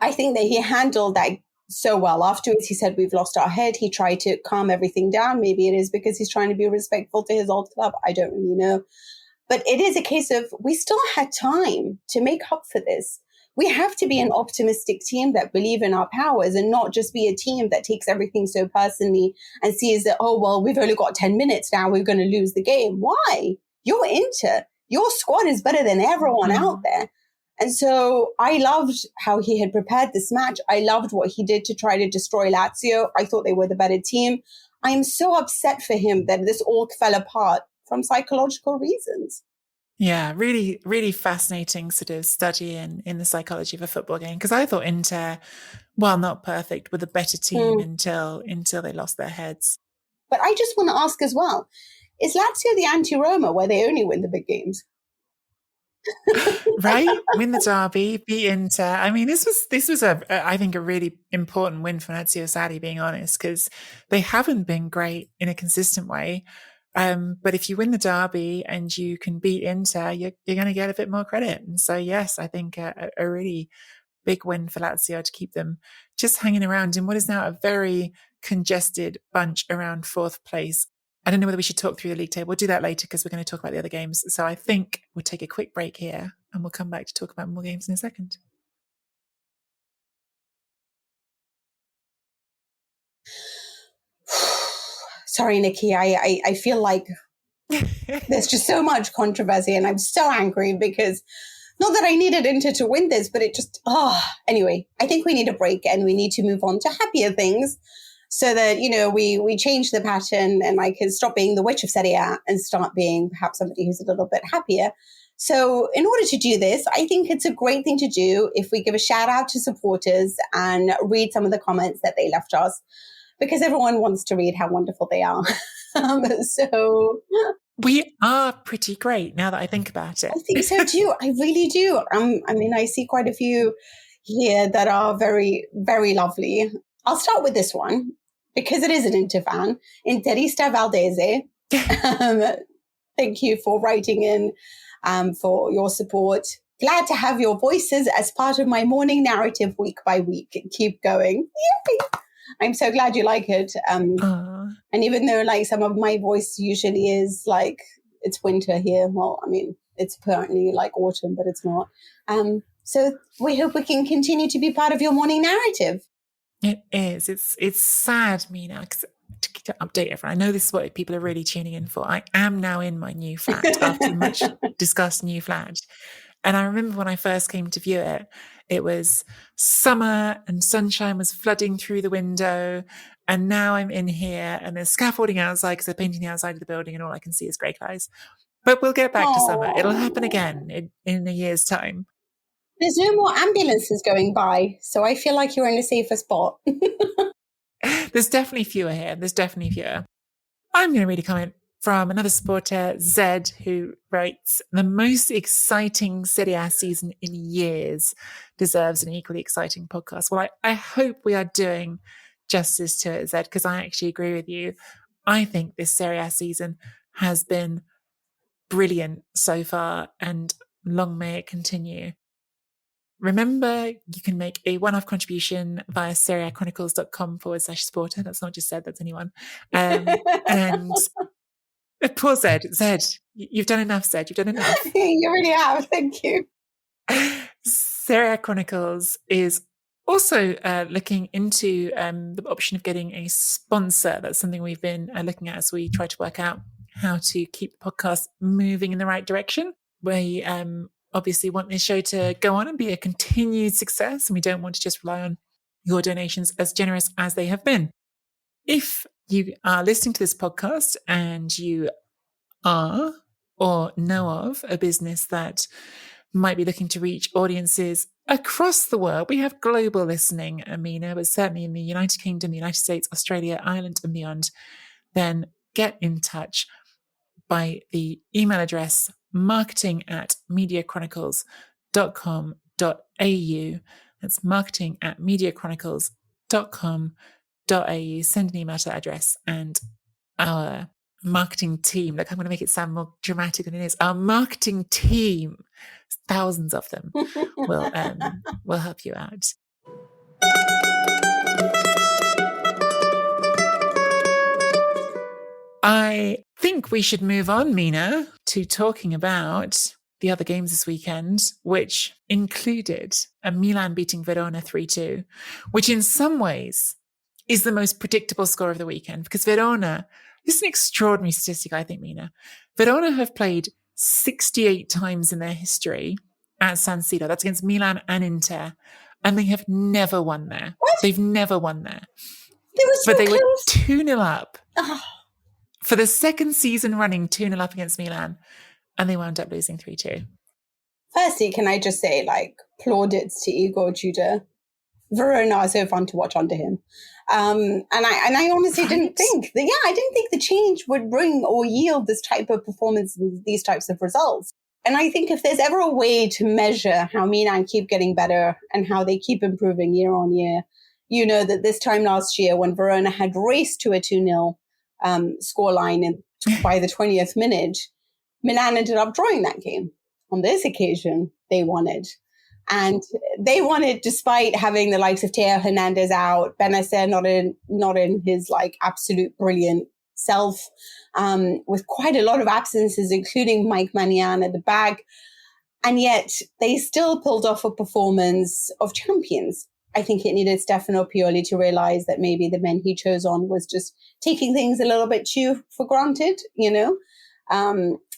I think that he handled that so well. Afterwards, he said, we've lost our head. He tried to calm everything down. Maybe it is because he's trying to be respectful to his old club. I don't really know. But it is a case of we still had time to make up for this. We have to be an optimistic team that believe in our powers and not just be a team that takes everything so personally and sees that, oh, well, we've only got 10 minutes now. We're going to lose the game. Why? You're Inter. Your squad is better than everyone out there. And so I loved how he had prepared this match. I loved what he did to try to destroy Lazio. I thought they were the better team. I am so upset for him that this all fell apart from psychological reasons. Yeah, really, really fascinating sort of study in the psychology of a football game. Because I thought Inter, while not perfect, were the better team until they lost their heads. But I just want to ask as well, is Lazio the anti-Roma where they only win the big games? Right? Win the derby, beat Inter. I mean, this was I think a really important win for Lazio, sadly, being honest, because they haven't been great in a consistent way. But if you win the derby and you can beat Inter, you're going to get a bit more credit. And so, yes, I think a really big win for Lazio to keep them just hanging around in what is now a very congested bunch around fourth place. I don't know whether we should talk through the league table. We'll do that later because we're going to talk about the other games. So I think we'll take a quick break here and we'll come back to talk about more games in a second. Sorry, Nikki, I feel like there's just so much controversy and I'm so angry because not that I needed Inter to win this, but it just, anyway, I think we need a break and we need to move on to happier things so that, we change the pattern and I can stop being the witch of Serie A and start being perhaps somebody who's a little bit happier. So in order to do this, I think it's a great thing to do if we give a shout out to supporters and read some of the comments that they left us. Because everyone wants to read how wonderful they are. So we are pretty great now that I think about it. I think so too. I really do. I see quite a few here that are very, very lovely. I'll start with this one because it is an Inter fan. Interista Valdese Thank you for writing in, for your support. Glad to have your voices as part of my morning narrative week by week. Keep going. Yay! I'm so glad you like it. And even though like some of my voice usually is like, it's winter here. Well, I mean, it's apparently like autumn, but it's not. So we hope we can continue to be part of your morning narrative. It is. It's sad, Mina, because to update everyone, I know this is what people are really tuning in for. I am now in my new flat after much discussed new flat. And I remember when I first came to view it, it was summer and sunshine was flooding through the window. And now I'm in here and there's scaffolding outside because they're painting the outside of the building and all I can see is grey skies. But we'll get back to summer. It'll happen again in a year's time. There's no more ambulances going by, so I feel like you're in a safer spot. There's definitely fewer here. There's definitely fewer. I'm going to read a comment from another supporter, Zed, who writes, the most exciting Serie A season in years deserves an equally exciting podcast. Well, I hope we are doing justice to it, Zed, because I actually agree with you. I think this Serie A season has been brilliant so far, and long may it continue. Remember, you can make a one-off contribution via serieachronicles.com/supporter. That's not just Zed, that's anyone. And poor Zed, you've done enough, Zed. You've done enough. You really have. Thank you. Serie A Chronicles is also looking into the option of getting a sponsor. That's something we've been looking at as we try to work out how to keep the podcast moving in the right direction. We obviously want this show to go on and be a continued success, and we don't want to just rely on your donations, as generous as they have been. If you are listening to this podcast and you are or know of a business that might be looking to reach audiences across the world, we have global listening, Amina, but certainly in the United Kingdom, the United States, Australia, Ireland and beyond, then get in touch by the email address marketing@mediachronicles.com.au. That's marketing@mediachronicles.com.au. Send an email to that address and our marketing team, look, I'm going to make it sound more dramatic than it is. Our marketing team, thousands of them, will help you out. I think we should move on, Mina, to talking about the other games this weekend, which included a Milan beating Verona 3-2, which in some ways is the most predictable score of the weekend, because Verona, this is an extraordinary statistic, I think, Mina. Verona have played 68 times in their history at San Siro. That's against Milan and Inter, and they have never won there. What? They've never won there. They were 2-0 up. Oh. For the second season running, 2-0 up against Milan, and they wound up losing 3-2. Firstly, can I just say, plaudits to Igor Tudor. Verona are so fun to watch under him. And I honestly didn't think the change would bring or yield this type of performance and these types of results. And I think if there's ever a way to measure how Milan keep getting better and how they keep improving year on year, you know that this time last year when Verona had raced to a 2-0 scoreline by the 20th minute, Milan ended up drawing that game. On this occasion, they won it. And they won it despite having the likes of Teo Hernandez out, Benacer not in his absolute brilliant self, with quite a lot of absences, including Mike Maignan at the back. And yet they still pulled off a performance of champions. I think it needed Stefano Pioli to realize that maybe the men he chose on was just taking things a little bit too for granted, you know.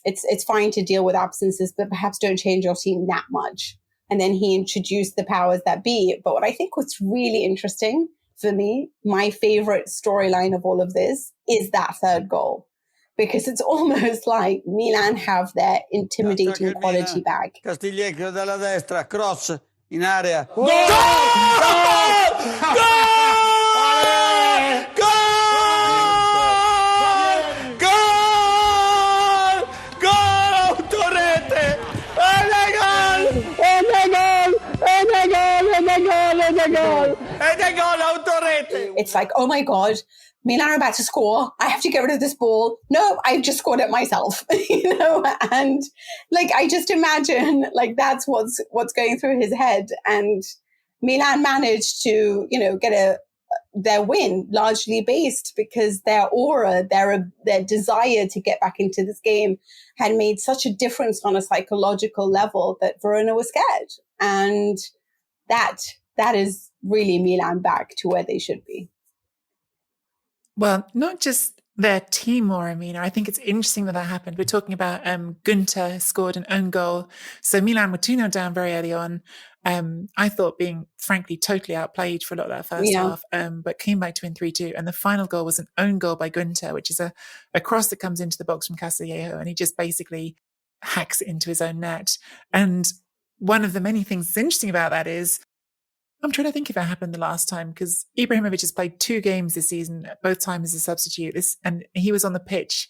It's fine to deal with absences, but perhaps don't change your team that much. And then he introduced the powers that be. But what I think was really interesting for me, my favorite storyline of all of this, is that third goal. Because it's almost like Milan have their intimidating quality back. Castillejo dalla destra, cross in area. Goal! Goal! Goal! It's like, oh my God, Milan are about to score. I have to get rid of this ball. No, I've just scored it myself, and like, I just imagine like that's what's going through his head. And Milan managed to, get their win largely based because their aura, their desire to get back into this game had made such a difference on a psychological level that Verona was scared. And that is really Milan back to where they should be. Well, not just their team more, Amina. I think it's interesting that happened. We're talking about Gunter scored an own goal. So Milan were 2-0 down very early on. I thought being, frankly, totally outplayed for a lot of that first half, but came back to win 3-2. And the final goal was an own goal by Gunter, which is a cross that comes into the box from Castillejo, and he just basically hacks it into his own net. And one of the many things that's interesting about that is, I'm trying to think if it happened the last time, because Ibrahimovic has played 2 games this season, both times as a substitute. And he was on the pitch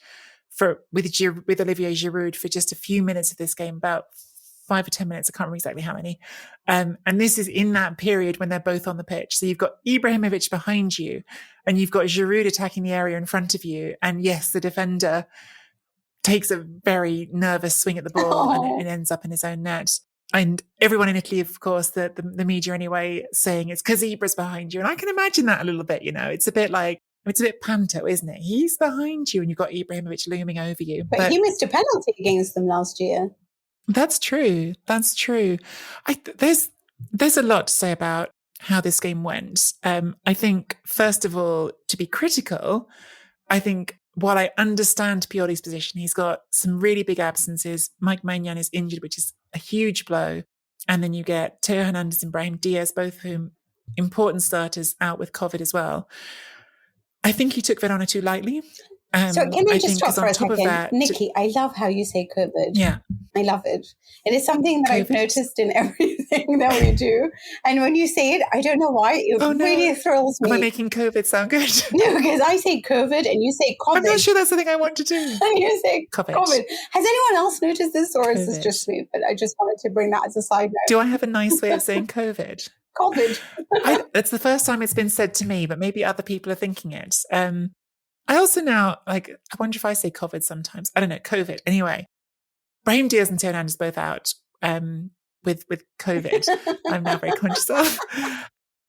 with Olivier Giroud for just a few minutes of this game, about 5 or 10 minutes. I can't remember exactly how many. And this is in that period when they're both on the pitch. So you've got Ibrahimovic behind you, and you've got Giroud attacking the area in front of you. And yes, the defender takes a very nervous swing at the ball and it ends up in his own net. And everyone in Italy, of course, the media anyway, saying it's because Ibra's behind you. And I can imagine that a little bit, It's a bit panto, isn't it? He's behind you and you've got Ibrahimovic looming over you. But he missed a penalty against them last year. That's true. There's a lot to say about how this game went. I think, first of all, to be critical, I think while I understand Pioli's position, he's got some really big absences. Mike Maignan is injured, which is a huge blow. And then you get Theo Hernandez and Brahim Diaz, both of whom important starters, out with COVID as well. I think he took Verona too lightly. So can I just stop for a second? Nikki, I love how you say COVID. Yeah. I love it. It is something that I've noticed in everything that we do. And when you say it, I don't know why, it really thrills me. Am I making COVID sound good? No, because I say COVID and you say COVID. I'm not sure that's the thing I want to do. And you say COVID. Has anyone else noticed this, or is this just me? But I just wanted to bring that as a side note. Do I have a nice way of saying COVID? COVID. That's the first time it's been said to me, but maybe other people are thinking it. I also now, I wonder if I say COVID sometimes. I don't know, COVID. Anyway, Brahim Diaz and Theo Hernandez both out with COVID. I'm now very conscious of.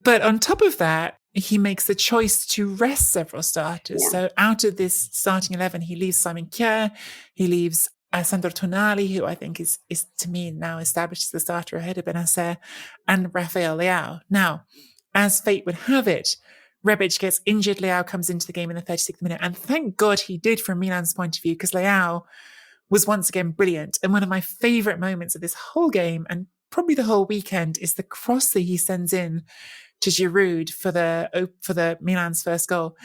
But on top of that, he makes the choice to rest several starters. Yeah. So out of this starting 11, he leaves Simon Kjaer, he leaves Sandro Tonali, who I think is to me now established as the starter ahead of Benacer, and Rafael Leao. Now, as fate would have it, Rebic gets injured, Leao comes into the game in the 36th minute, and thank God he did from Milan's point of view, because Leao was once again brilliant. And one of my favourite moments of this whole game, and probably the whole weekend, is the cross that he sends in to Giroud for the Milan's first goal.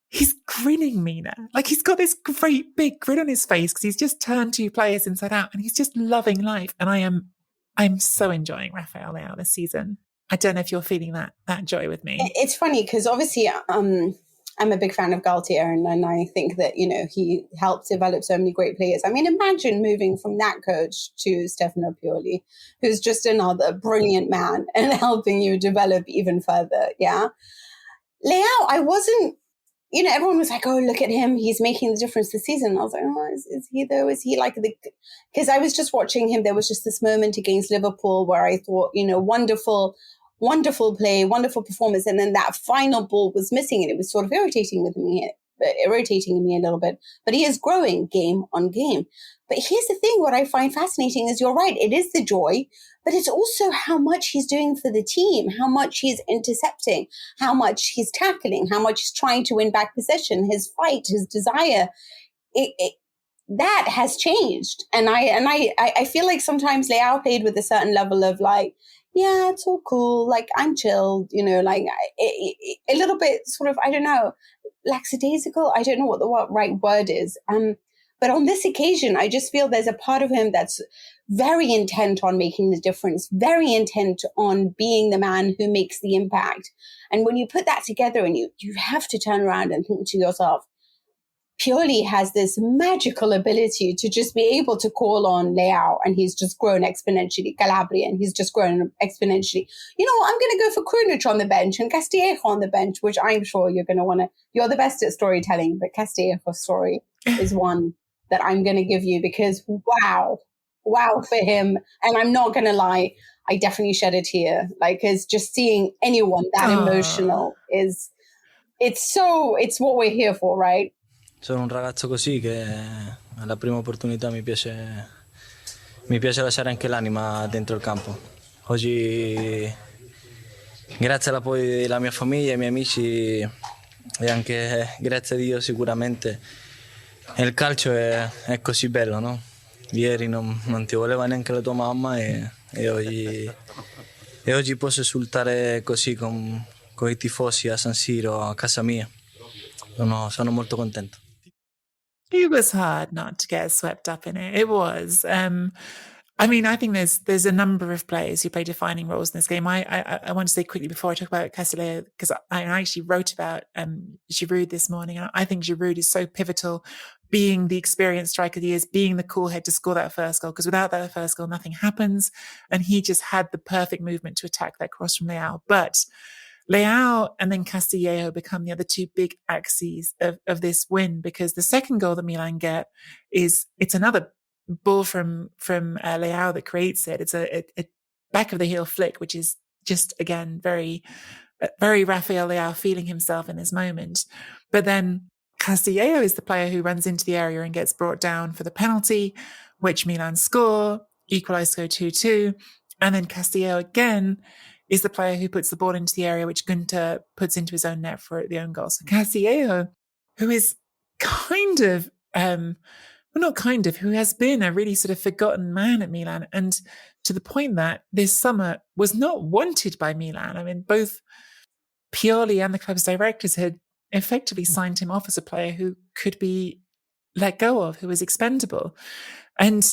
He's grinning, Mina. He's got this great big grin on his face because he's just turned 2 players inside out and he's just loving life. And I'm so enjoying Rafael Leao this season. I don't know if you're feeling that joy with me. It's funny because obviously I'm a big fan of Galtier, and I think that, he helped develop so many great players. I mean, imagine moving from that coach to Stefano Pioli, who's just another brilliant man and helping you develop even further. Yeah. Leao, I wasn't, everyone was like, oh, look at him. He's making the difference this season. I was like, oh, is he though? Is he because I was just watching him. There was just this moment against Liverpool where I thought, wonderful play, wonderful performance. And then that final ball was missing and it was sort of irritating me a little bit. But he is growing game on game. But here's the thing, what I find fascinating is, you're right, it is the joy, but it's also how much he's doing for the team, how much he's intercepting, how much he's tackling, how much he's trying to win back possession, his fight, his desire. That has changed. And I feel like sometimes Leao played with a certain level of yeah, it's all cool. I'm chilled, a little bit sort of, I don't know, lackadaisical. I don't know what the right word is. But on this occasion, I just feel there's a part of him that's very intent on making the difference, very intent on being the man who makes the impact. And when you put that together and you have to turn around and think to yourself, Pioli has this magical ability to just be able to call on Leao, and he's just grown exponentially. Calabria, and he's just grown exponentially. You know what? I'm going to go for Krunic on the bench and Castillejo on the bench, which I'm sure you're going to want to. You're the best at storytelling, but Castillejo's story is one that I'm going to give you because wow for him. And I'm not going to lie, I definitely shed a tear. Like, because just seeing anyone that emotional it's what we're here for, right? Sono un ragazzo così che alla prima opportunità mi piace lasciare anche l'anima dentro il campo. Oggi, grazie all'appoggio della mia famiglia e ai miei amici e anche grazie a Dio sicuramente, il calcio è così bello, no? Ieri non ti voleva neanche la tua mamma e oggi posso esultare così con i tifosi a San Siro, a casa mia. Sono molto contento. It was hard not to get swept up in it. It was. I mean, I think there's a number of players who play defining roles in this game. I want to say quickly before I talk about Castillejo, because I actually wrote about Giroud this morning. And I think Giroud is so pivotal, being the experienced striker he is, being the cool head to score that first goal, because without that first goal, nothing happens. And he just had the perfect movement to attack that cross from Leao. But Leao and then Castillejo become the other two big axes of this win, because the second goal that Milan get it's another ball from Leao that creates it. It's a back of the heel flick, which is just, again, very, very Rafael Leao feeling himself in his moment. But then Castillejo is the player who runs into the area and gets brought down for the penalty, which Milan score, equalise to go 2-2. And then Castillejo again is the player who puts the ball into the area, which Gunter puts into his own net for the own goal. So Castillejo, who is who has been a really sort of forgotten man at Milan, and to the point that this summer was not wanted by Milan. I mean, both Pioli and the club's directors had effectively signed him off as a player who could be let go of, who was expendable. And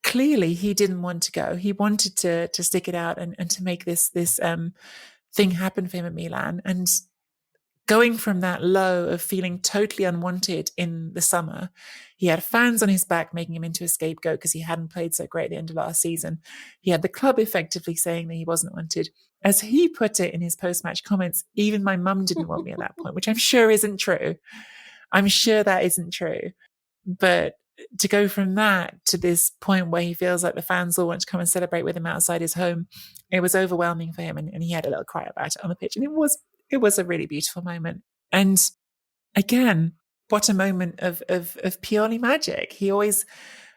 clearly he didn't want to go. He wanted to stick it out and to make this thing happen for him at Milan. And going from that low of feeling totally unwanted in the summer, he had fans on his back making him into a scapegoat because he hadn't played so great at the end of last season. He had the club effectively saying that he wasn't wanted. As he put it in his post-match comments, even my mum didn't want me at that point, which I'm sure isn't true. I'm sure that isn't true. But to go from that to this point where he feels like the fans all want to come and celebrate with him outside his home, it was overwhelming for him. And he had a little cry about it on the pitch. And it was a really beautiful moment. And again, what a moment of Pioli magic. He always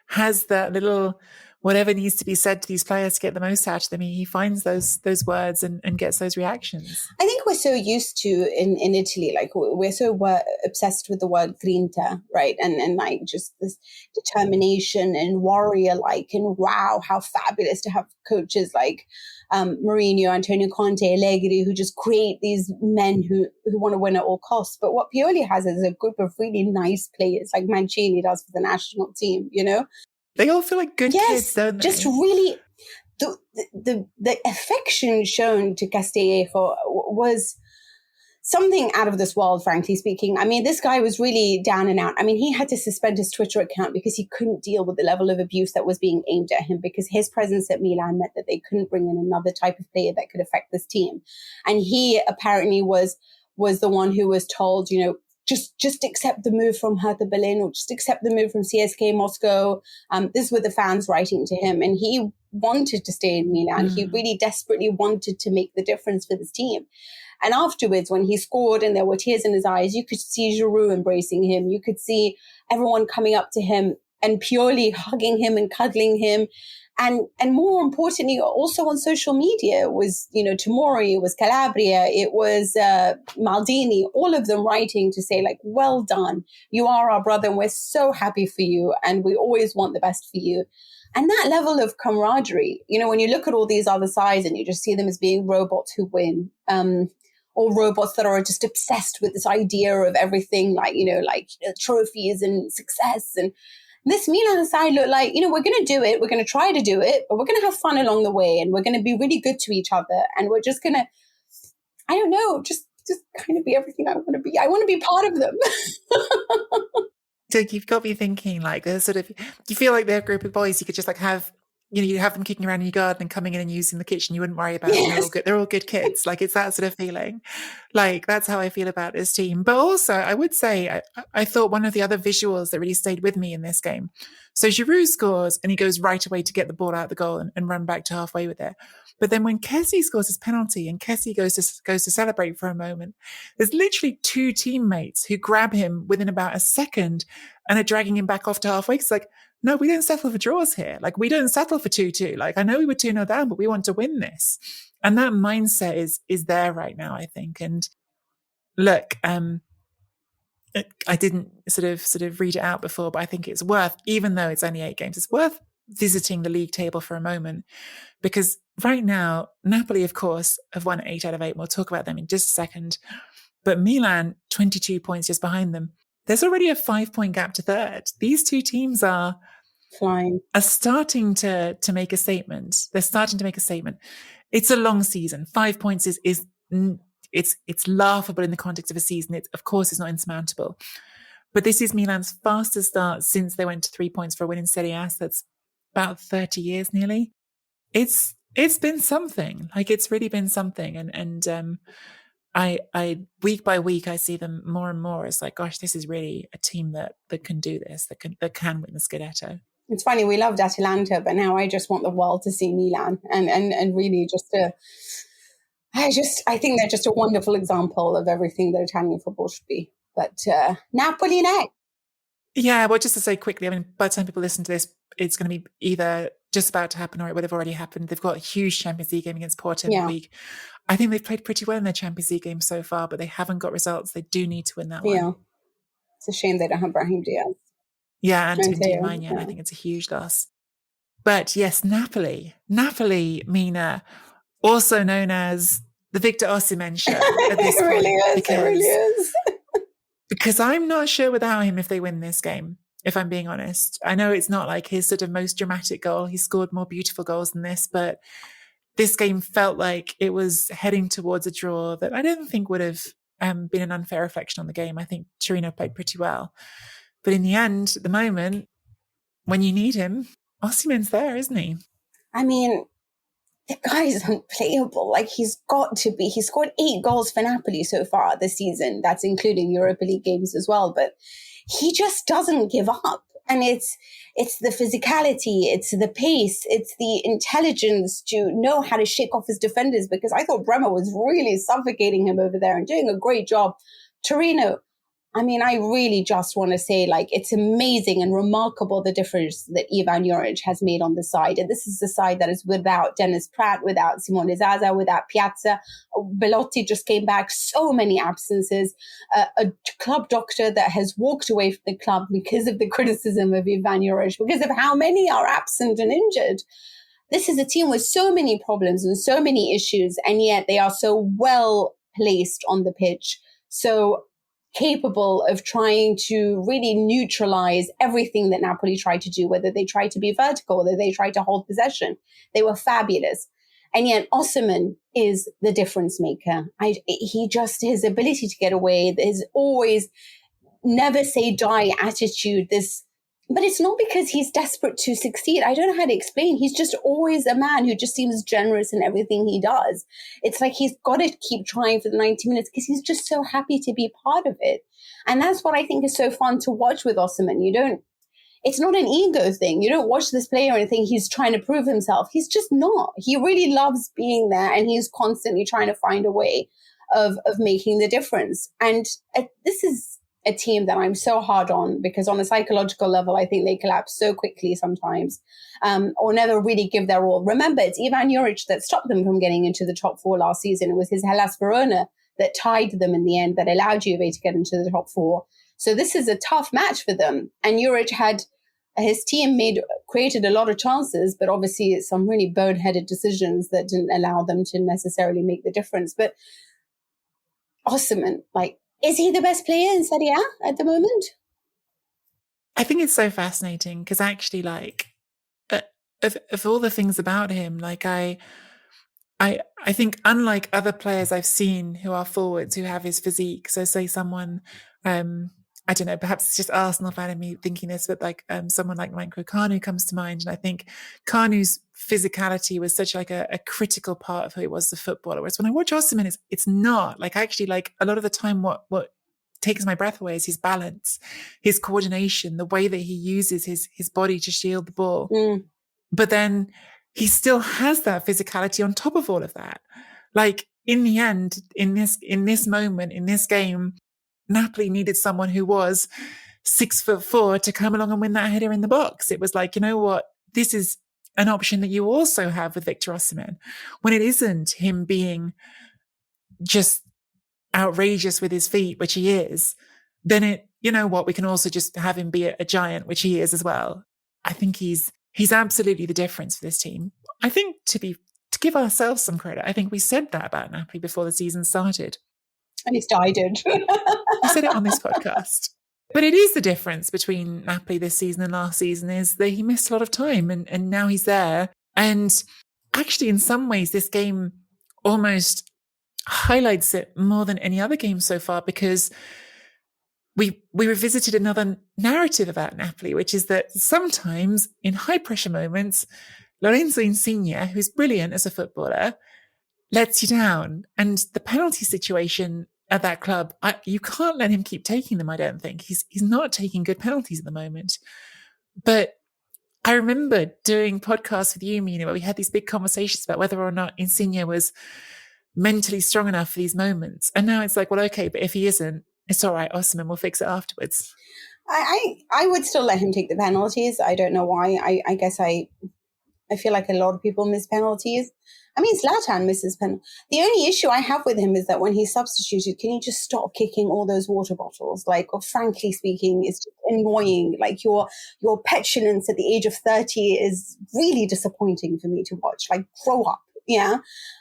has that little whatever needs to be said to these players to get the most out of them. He finds those words and gets those reactions. I think we're so used to in Italy, like we're so obsessed with the word grinta, right? And like just this determination and warrior-like, and wow, how fabulous to have coaches like Mourinho, Antonio Conte, Allegri, who just create these men who want to win at all costs. But what Pioli has is a group of really nice players, like Mancini does for the national team, you know? They all feel like good kids, don't they? Just really, the affection shown to Castillejo was something out of this world, frankly speaking. I mean, this guy was really down and out. I mean, he had to suspend his Twitter account because he couldn't deal with the level of abuse that was being aimed at him, because his presence at Milan meant that they couldn't bring in another type of player that could affect this team. And he apparently was the one who was told, you know, just accept the move from Hertha Berlin, or just accept the move from CSK Moscow. This were the fans writing to him, and he wanted to stay in Milan. He really desperately wanted to make the difference for this team. And afterwards, when he scored and there were tears in his eyes, you could see Giroud embracing him. You could see everyone coming up to him and Pioli hugging him and cuddling him. And more importantly, also on social media, it was, you know, Tomori, it was Calabria, it was Maldini, all of them writing to say, like, well done. You are our brother and we're so happy for you. And we always want the best for you. And that level of camaraderie, you know, when you look at all these other sides and you just see them as being robots who win, or robots that are just obsessed with this idea of everything, like, you know, trophies and success. And this Milan side look like, you know, we're going to do it. We're going to try to do it, but we're going to have fun along the way, and we're going to be really good to each other. And we're just going to, I don't know, just just kind of be everything I want to be. I want to be part of them. So you've got me thinking, like, there's sort of, you feel like they're a group of boys you could just like have, you have them kicking around in your garden and coming in and using the kitchen. You wouldn't worry about them. They're all good. They're all good kids. Like, it's that sort of feeling. Like, that's how I feel about this team. But also, I would say, I thought one of the other visuals that really stayed with me in this game. So Giroud scores and he goes right away to get the ball out of the goal and run back to halfway with it. But then when Kessie scores his penalty and Kessie goes to celebrate for a moment, there's literally two teammates who grab him within about a second and are dragging him back off to halfway. It's like, no, we don't settle for draws here. Like, we don't settle for 2-2. Like, I know we were 2-0 down, but we want to win this. And that mindset is there right now, I think. And look, I didn't sort of read it out before, but I think it's worth, even though it's only 8 games, it's worth visiting the league table for a moment. Because right now, Napoli, of course, have won 8 out of 8. We'll talk about them in just a second. But Milan, 22 points just behind them. There's already a 5-point gap to third. These two teams are flying, are starting to make a statement. They're starting to make a statement. It's a long season. 5 points is it's laughable in the context of a season. Of course, it's not insurmountable. But this is Milan's fastest start since they went to 3 points for a win in Serie A. So that's about 30 years nearly. It's been something. Like, it's really been something. And I week by week I see them more and more as like, gosh, this is really a team that can do this, that can win the Scudetto. It's funny, we loved Atalanta, but now I just want the world to see Milan and really I think they're just a wonderful example of everything that Italian football should be. But Napoli next. Yeah, well, just to say quickly, I mean, by the time people listen to this, it's going to be either just about to happen or it would have already happened. They've got a huge Champions League game against Porto in the week. I think they've played pretty well in their Champions League game so far, but they haven't got results. They do need to win that one. Yeah, it's a shame they don't have Brahim Diaz. Yeah, and Di Maria. I think it's a huge loss. But yes, Napoli, Mina, also known as the Victor Osimhen show at this point. It really is. Because I'm not sure without him if they win this game, if I'm being honest. I know it's not like his sort of most dramatic goal. He scored more beautiful goals than this, but this game felt like it was heading towards a draw that I don't think would have been an unfair reflection on the game. I think Torino played pretty well. But in the end, at the moment, when you need him, Osimhen's there, isn't he? I mean, the guy is unplayable. Like, he's got to be. He scored 8 goals for Napoli so far this season. That's including Europa League games as well. But he just doesn't give up. And it's the physicality, it's the pace, it's the intelligence to know how to shake off his defenders, because I thought Bremer was really suffocating him over there and doing a great job. Torino, I mean, I really just want to say, like, it's amazing and remarkable the difference that Ivan Juric has made on the side. And this is the side that is without Dennis Pratt, without Simone Zaza, without Piazza. Belotti just came back, so many absences. A club doctor that has walked away from the club because of the criticism of Ivan Juric, because of how many are absent and injured. This is a team with so many problems and so many issues, and yet they are so well placed on the pitch. So capable of trying to really neutralize everything that Napoli tried to do, whether they tried to be vertical, whether they tried to hold possession. They were fabulous. And yet Osimhen is the difference maker. His ability to get away, his always never say die attitude, but it's not because he's desperate to succeed. I don't know how to explain. He's just always a man who just seems generous in everything he does. It's like he's got to keep trying for the 90 minutes because he's just so happy to be part of it. And that's what I think is so fun to watch with Osimhen. It's not an ego thing. You don't watch this player and think he's trying to prove himself. He's just not. He really loves being there, and he's constantly trying to find a way of making the difference. And this is a team that I'm so hard on, because on a psychological level, I think they collapse so quickly sometimes, or never really give their all. Remember, it's Ivan Juric that stopped them from getting into the top 4 last season. It was his Hellas Verona that tied them in the end, that allowed Juve to get into the top 4. So this is a tough match for them. And Juric his team created a lot of chances, but obviously some really boneheaded decisions that didn't allow them to necessarily make the difference. But Osimhen, is he the best player in Serie A at the moment? I think it's so fascinating because actually, of all the things about him, I I think unlike other players I've seen who are forwards who have his physique, so say someone, I don't know, perhaps it's just Arsenal fan in me thinking this, but like someone like Nwankwo Kanu comes to mind. And I think Kanu's physicality was such like a critical part of who he was as a footballer. Whereas when I watch Osimhen, it's not. Like actually, like a lot of the time what takes my breath away is his balance, his coordination, the way that he uses his body to shield the ball. But then he still has that physicality on top of all of that. Like in the end, in this moment, in this game, Napoli needed someone who was 6'4" to come along and win that header in the box. It was like, you know what? This is an option that you also have with Victor Osimhen. When it isn't him being just outrageous with his feet, which he is, then it, you know what? We can also just have him be a giant, which he is as well. I think he's absolutely the difference for this team. I think to give ourselves some credit, I think we said that about Napoli before the season started. At least I did. We said it on this podcast. But it is the difference between Napoli this season and last season is that he missed a lot of time and now he's there. And actually, in some ways, this game almost highlights it more than any other game so far because we revisited another narrative about Napoli, which is that sometimes in high pressure moments, Lorenzo Insigne, who's brilliant as a footballer, lets you down. And the penalty situation at that club, you can't let him keep taking them, I don't think. He's not taking good penalties at the moment. But I remember doing podcasts with you, Mina, where we had these big conversations about whether or not Insigne was mentally strong enough for these moments. And now it's like, well, okay, but if he isn't, it's all right, Osimhen, we'll fix it afterwards. I would still let him take the penalties. I don't know why. I guess I feel like a lot of people miss penalties. I mean, Zlatan misses penalties. The only issue I have with him is that when he's substituted, can you just stop kicking all those water bottles? Like, or frankly speaking, it's just annoying. Like your petulance at the age of 30 is really disappointing for me to watch. Like, grow up. Yeah.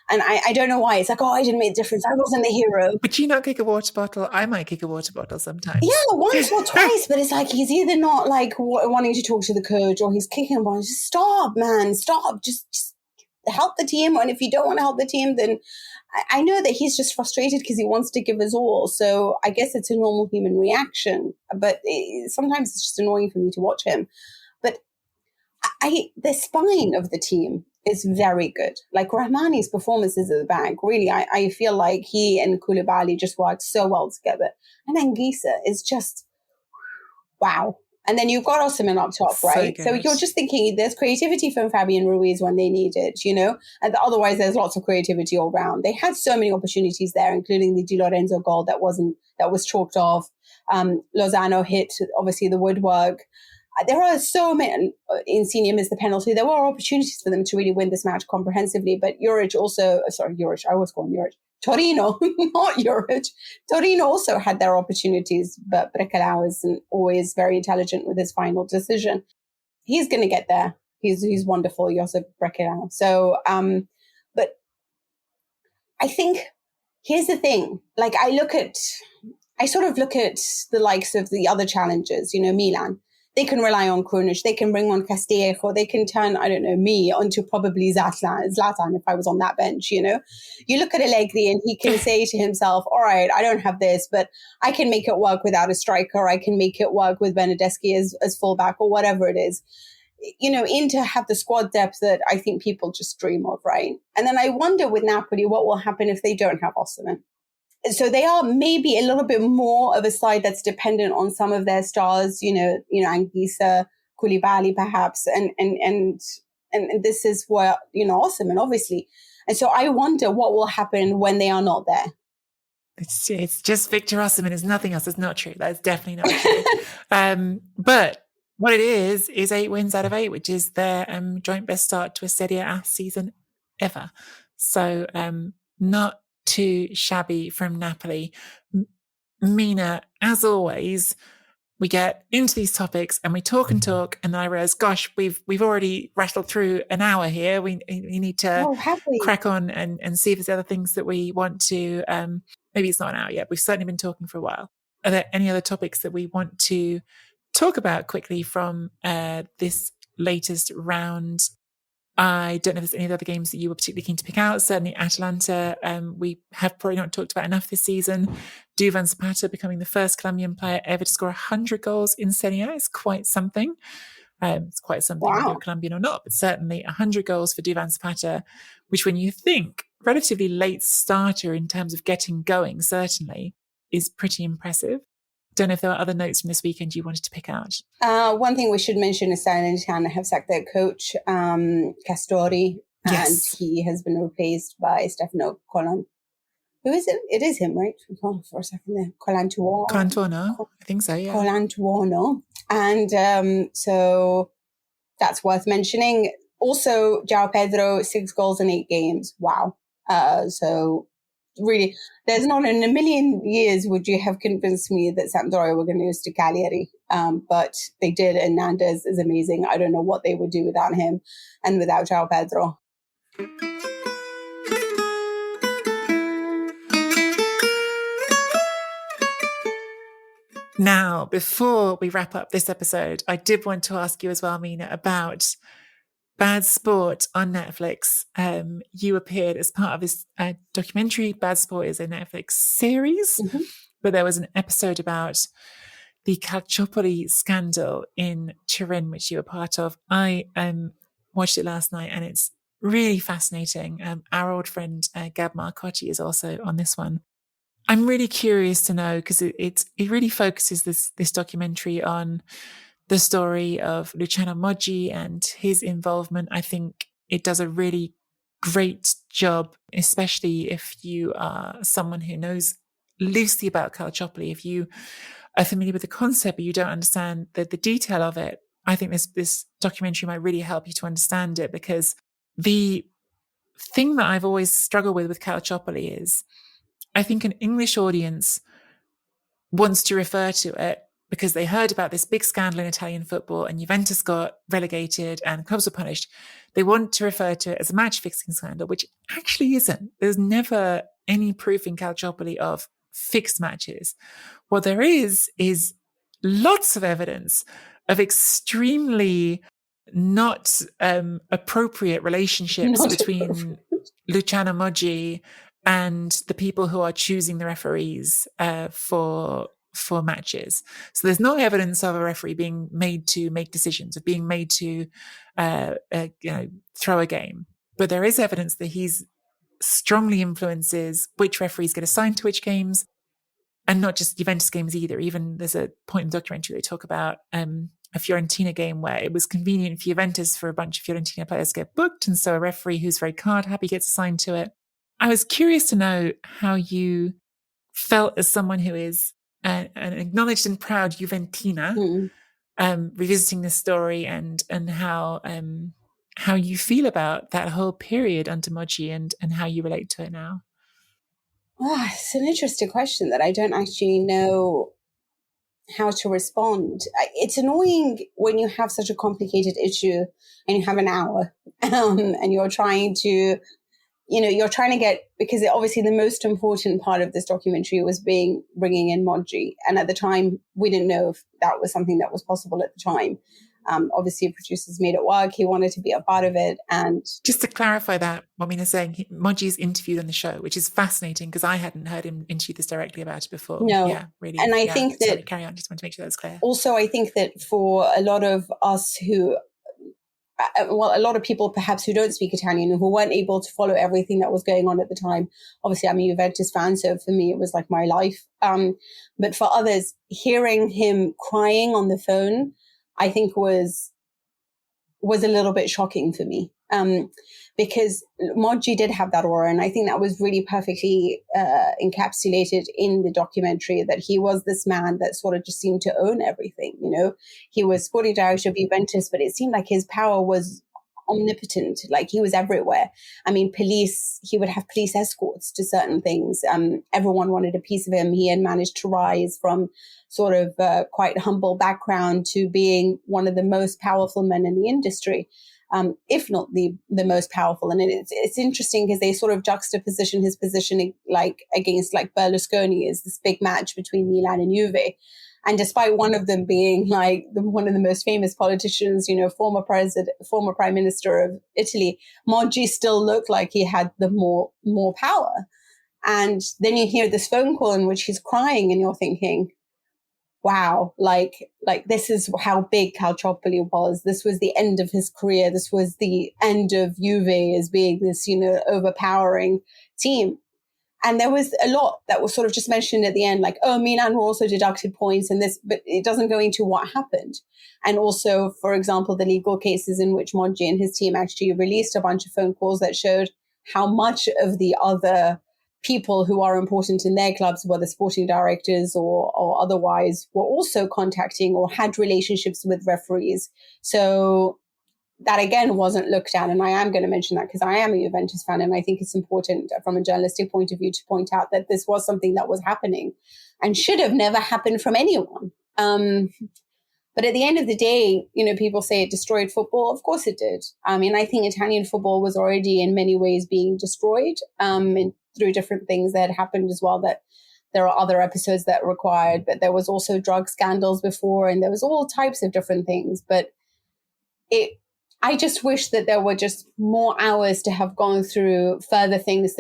And I don't know why. It's like, oh, I didn't make a difference. I wasn't the hero. Would you not kick a water bottle? I might kick a water bottle sometimes. Yeah, once or twice. But it's like he's either not like wanting to talk to the coach or he's kicking a ball. Just stop, man. Stop. Just help the team. And if you don't want to help the team, then I know that he's just frustrated because he wants to give his all. So I guess it's a normal human reaction. But sometimes it's just annoying for me to watch him. But the spine of the team is very good. Like Rahmani's performances at the back, really, I feel like he and Koulibaly just worked so well together. And then Gisa is just, wow. And then you've got Osimhen up top, right? So you're just thinking there's creativity from Fabian Ruiz when they need it, you know? And otherwise there's lots of creativity all around. They had so many opportunities there, including the Di Lorenzo goal that was chalked off. Lozano hit, obviously, the woodwork. There are so many, Insigne missed the penalty. There were opportunities for them to really win this match comprehensively, but Juric also, Juric, I always call him Juric. Torino, not Juric. Torino also had their opportunities, but Brecalao isn't always very intelligent with his final decision. He's going to get there. He's wonderful, Josep Brecalao. So, but I think, here's the thing. Like, I sort of look at the likes of the other challengers, you know, Milan. They can rely on Krunic. They can bring on Castillejo. They can turn, I don't know, me onto probably Zlatan if I was on that bench, you know. You look at Allegri and he can say to himself, all right, I don't have this, but I can make it work without a striker. I can make it work with Benedeschi as fullback or whatever it is. You know, Inter have the squad depth that I think people just dream of, right? And then I wonder with Napoli, what will happen if they don't have Osimhen? So they are maybe a little bit more of a side that's dependent on some of their stars, you know, Anguissa, Koulibaly perhaps, and this is where, you know, Osimhen obviously. And so I wonder what will happen when they are not there. It's just Victor Osimhen is nothing else. It's not true. That's definitely not true. But what it is 8 wins out of 8, which is their joint best start to a Serie A season ever. So not too shabby from Napoli. Mina, as always, we get into these topics and we talk, and then I realize, gosh, we've already rattled through an hour here. We need to crack on and see if there's other things that we want to. Maybe it's not an hour yet. We've certainly been talking for a while. Are there any other topics that we want to talk about quickly from this latest round? I don't know if there's any other games that you were particularly keen to pick out. Certainly Atalanta, we have probably not talked about enough this season. Duvan Zapata becoming the first Colombian player ever to score 100 goals in Serie A is quite something. It's quite something, whether you're Colombian or not, but certainly 100 goals for Duvan Zapata, which when you think relatively late starter in terms of getting going, certainly is pretty impressive. Don't know if there are other notes from this weekend you wanted to pick out. One thing we should mention is Salernitana have sacked their coach, Castori, and he has been replaced by Stefano Colan. Who is it? It is him, right? Oh, for a second there. Colantuono, I think so, yeah. Colantuono. And so that's worth mentioning. Also, João Pedro, 6 goals in 8 games. Wow. So really, there's not in a million years would you have convinced me that Sampdoria were going to lose to Cagliari. But they did, and Nandes is amazing. I don't know what they would do without him and without João Pedro. Now, before we wrap up this episode, I did want to ask you as well, Mina, about Bad Sport on Netflix. You appeared as part of this documentary. Bad Sport is a Netflix series, but there was an episode about the Calciopoli scandal in Turin, which you were part of. I watched it last night, and it's really fascinating. Our old friend Gab Marcotti is also on this one. I'm really curious to know, because it really focuses this documentary on the story of Luciano Moggi and his involvement. I think it does a really great job, especially if you are someone who knows loosely about Calciopoli. If you are familiar with the concept, but you don't understand the detail of it, I think this documentary might really help you to understand it, because the thing that I've always struggled with Calciopoli is I think an English audience wants to refer to it because they heard about this big scandal in Italian football and Juventus got relegated and clubs were punished. They want to refer to it as a match-fixing scandal, which actually isn't. There's never any proof in Calciopoli of fixed matches. What there is lots of evidence of extremely not appropriate relationships between Luciano Moggi and the people who are choosing the referees for matches. So there's no evidence of a referee being made to make decisions, of being made to throw a game. But there is evidence that he's strongly influences which referees get assigned to which games, and not just Juventus games either. Even there's a point in the documentary they talk about a Fiorentina game where it was convenient for Juventus for a bunch of Fiorentina players to get booked, and so a referee who's very card happy gets assigned to it. I was curious to know how you felt as someone who is an acknowledged and proud Juventina, revisiting this story, and how you feel about that whole period under Moggi and how you relate to it now. Oh, it's an interesting question that I don't actually know how to respond. It's annoying when you have such a complicated issue and you have an hour and you're trying to get, because obviously the most important part of this documentary was bringing in Moggi. And at the time, we didn't know if that was something that was possible at the time. Obviously, producers made it work. He wanted to be a part of it. And just to clarify that, what Mina's saying, Moggi's interviewed on the show, which is fascinating because I hadn't heard him interview this directly about it before. No. Yeah, really. And I think that... Sorry, carry on. Just want to make sure that's clear. Also, I think that for a lot of us who... a lot of people perhaps who don't speak Italian and who weren't able to follow everything that was going on at the time. Obviously, I'm a Juventus fan, so for me, it was like my life. But for others, hearing him crying on the phone, I think was a little bit shocking for me. Because Moggi did have that aura, and I think that was really perfectly encapsulated in the documentary, that he was this man that sort of just seemed to own everything, you know. He was Sporting Director of Juventus, but it seemed like his power was omnipotent, like he was everywhere. I mean, he would have police escorts to certain things. Everyone wanted a piece of him. He had managed to rise from sort of quite humble background to being one of the most powerful men in the industry. If not the most powerful. And it's interesting because they sort of juxtaposition his position like against like Berlusconi is this big match between Milan and Juve. And despite one of them being like one of the most famous politicians, former prime minister of Italy, Moggi still looked like he had the more power. And then you hear this phone call in which he's crying and you're thinking, wow, like this is how big Calciopoli was. This was the end of his career. This was the end of Juve as being this, overpowering team. And there was a lot that was sort of just mentioned at the end, like, oh, Milan were also deducted points and this, but it doesn't go into what happened. And also, for example, the legal cases in which Moggi and his team actually released a bunch of phone calls that showed how much of the other people who are important in their clubs, whether sporting directors or otherwise, were also contacting or had relationships with referees. So that, again, wasn't looked at. And I am going to mention that because I am a Juventus fan. And I think it's important from a journalistic point of view to point out that this was something that was happening and should have never happened from anyone. But at the end of the day, people say it destroyed football. Of course it did. I mean, I think Italian football was already in many ways being destroyed through different things that had happened as well, that there are other episodes that required. But there was also drug scandals before, and there was all types of different things. But I just wish that there were just more hours to have gone through further things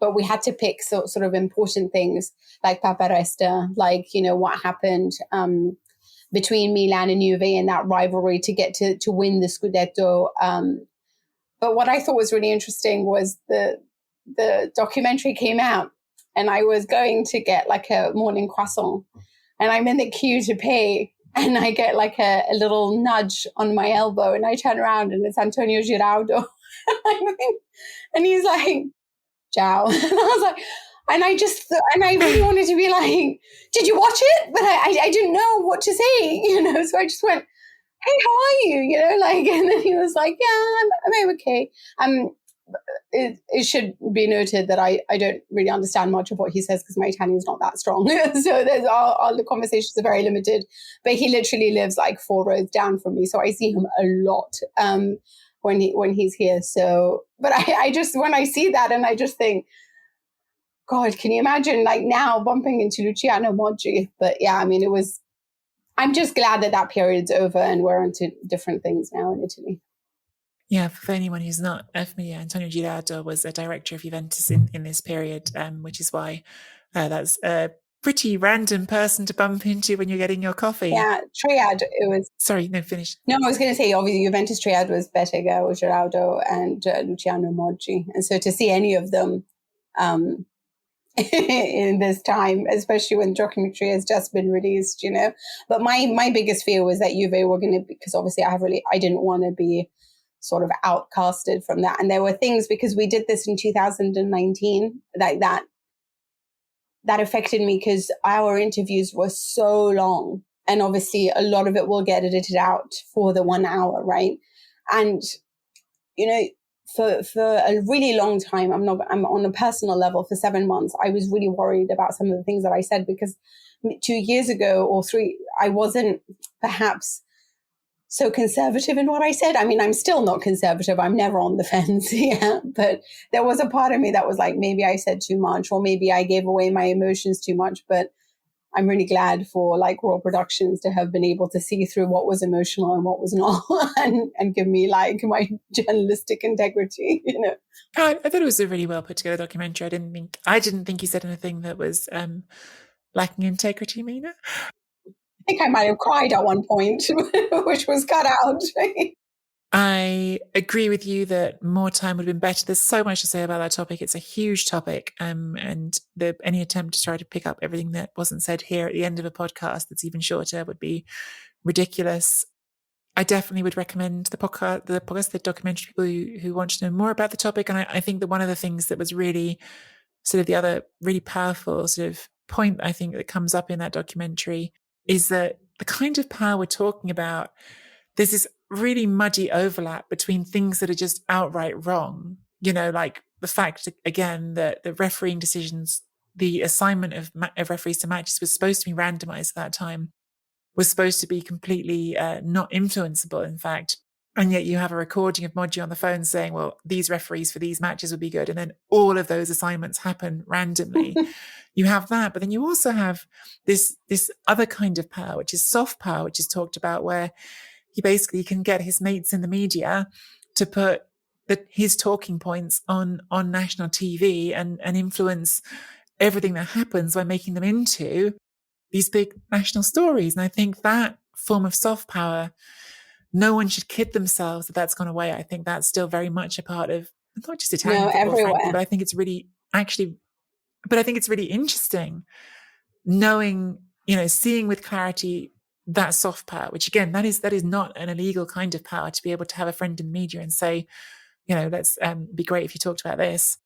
but we had to pick sort of important things like Papa Resta, like, what happened between Milan and Juve and that rivalry to get to win the Scudetto. But what I thought was really interesting was the documentary came out and I was going to get like a morning croissant and I'm in the queue to pay. And I get like a little nudge on my elbow and I turn around and it's Antonio Giraudo. And he's like, ciao. And I was like, and I really wanted to be like, did you watch it? But I didn't know what to say, so I just went, hey, how are you? And then he was like, yeah, I'm okay. It should be noted that I don't really understand much of what he says because my Italian is not that strong. So the conversations are very limited. But he literally lives like 4 rows down from me, so I see him a lot when he's here. So, but I just when I see that and I just think, God, can you imagine like now bumping into Luciano Moggi? But yeah, I mean, I'm just glad that period's over and we're into different things now in Italy. Yeah, for anyone who's not familiar, Antonio Giraudo was a director of Juventus in this period, which is why that's a pretty random person to bump into when you're getting your coffee. Yeah, triad. It was. Sorry, no, finish. No, I was going to say, obviously, Juventus triad was Bettega, Giraudo, and Luciano Moggi. And so to see any of them in this time, especially when the documentary has just been released, But my biggest fear was that Juve were going to, because obviously I didn't want to be sort of outcasted from that. And there were things, because we did this in 2019, like that affected me because our interviews were so long. And obviously a lot of it will get edited out for the 1 hour, right? And, for a really long time, I'm on a personal level for 7 months, I was really worried about some of the things that I said because 2 years ago or 3, I wasn't perhaps so conservative in what I said. I mean, I'm still not conservative. I'm never on the fence. Yeah. But there was a part of me that was like, maybe I said too much, or maybe I gave away my emotions too much. But I'm really glad for like Raw Productions to have been able to see through what was emotional and what was not and give me like my journalistic integrity, I thought it was a really well put together documentary. I didn't think you said anything that was lacking integrity, Mina. I think I might have cried at one point, which was cut out. I agree with you that more time would have been better. There's so much to say about that topic. It's a huge topic. And any attempt to try to pick up everything that wasn't said here at the end of a podcast that's even shorter would be ridiculous. I definitely would recommend the documentary to people who want to know more about the topic. And I think that one of the things that was really sort of the other really powerful sort of point I think that comes up in that documentary is that the kind of power we're talking about, there's this really muddy overlap between things that are just outright wrong. Like the fact, again, that the refereeing decisions, the assignment of referees to matches was supposed to be randomized at that time, was supposed to be completely not influenceable, in fact. And yet you have a recording of Moggi on the phone saying, well, these referees for these matches would be good. And then all of those assignments happen randomly. You have that. But then you also have this other kind of power, which is soft power, which is talked about, where he basically can get his mates in the media to put his talking points on national TV and influence everything that happens by making them into these big national stories. And I think that form of soft power, no one should kid themselves that that's gone away. I think that's still very much a part of not just Italian football, everywhere. frankly, but I think it's really interesting knowing, seeing with clarity that soft power, which again, that is not an illegal kind of power, to be able to have a friend in the media and say, let's be great if you talked about this.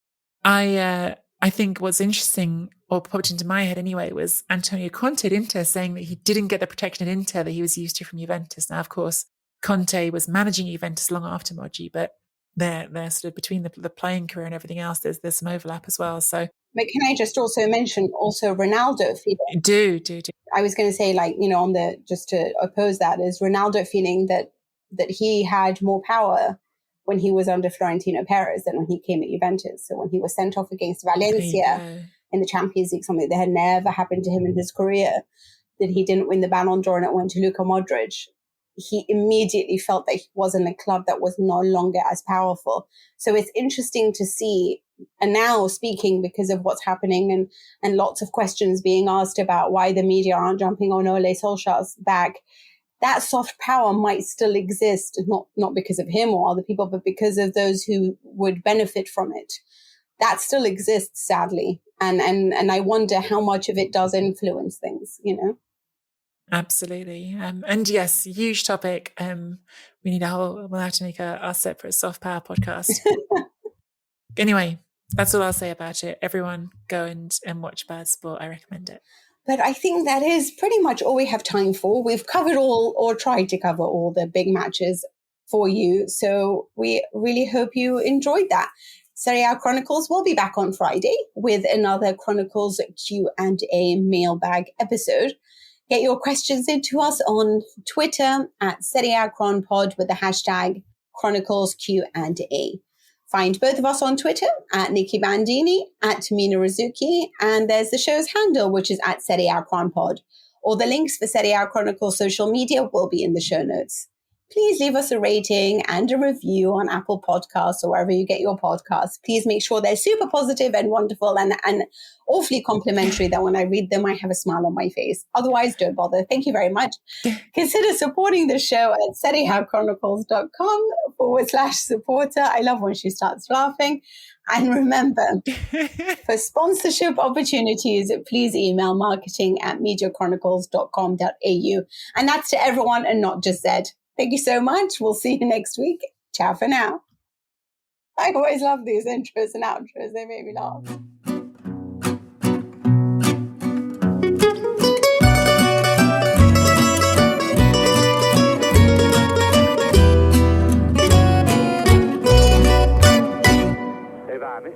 I think what's interesting, or popped into my head anyway, was Antonio Conte at Inter saying that he didn't get the protection at Inter that he was used to from Juventus. Now, of course, Conte was managing Juventus long after Moggi, but they're sort of between the playing career and everything else, there's some overlap as well. So, but can I just also mention Ronaldo feeling? Do. I was going to say, just to oppose that, is Ronaldo feeling that he had more power when he was under Florentino Perez than when he came at Juventus. So when he was sent off against Valencia in the Champions League, something that had never happened to him in his career, that he didn't win the Ballon d'Or and it went to Luka Modric, he immediately felt that he was in a club that was no longer as powerful. So it's interesting to see, and now speaking because of what's happening and lots of questions being asked about why the media aren't jumping on Ole Solskjaer's back, that soft power might still exist, not because of him or other people, but because of those who would benefit from it. That still exists, sadly. And I wonder how much of it does influence things, Absolutely. And yes, huge topic. We'll have to make our separate soft power podcast. Anyway, that's all I'll say about it. Everyone go and watch Bad Sport. I recommend it. But I think that is pretty much all we have time for. We've covered all, or tried to cover all, the big matches for you. So we really hope you enjoyed that. Serie A Chronicles will be back on Friday with another Chronicles Q&A mailbag episode. Get your questions into us on Twitter at Serie A Chron Pod with the hashtag Chronicles Q&A. Find both of us on Twitter at Nikki Bandini, at Mina Rizuki, and there's the show's handle, which is at Serie A Chron Pod. All the links for Serie A Chronicles social media will be in the show notes. Please leave us a rating and a review on Apple Podcasts or wherever you get your podcasts. Please make sure they're super positive and wonderful and awfully complimentary, that when I read them, I have a smile on my face. Otherwise, don't bother. Thank you very much. Consider supporting the show at serieachronicles.com/supporter. I love when she starts laughing. And remember, for sponsorship opportunities, please email marketing@mediachronicles.com.au. And that's to everyone and not just Zed. Thank you so much. We'll see you next week. Ciao for now. I always love these intros and outros. They make me laugh. Evani,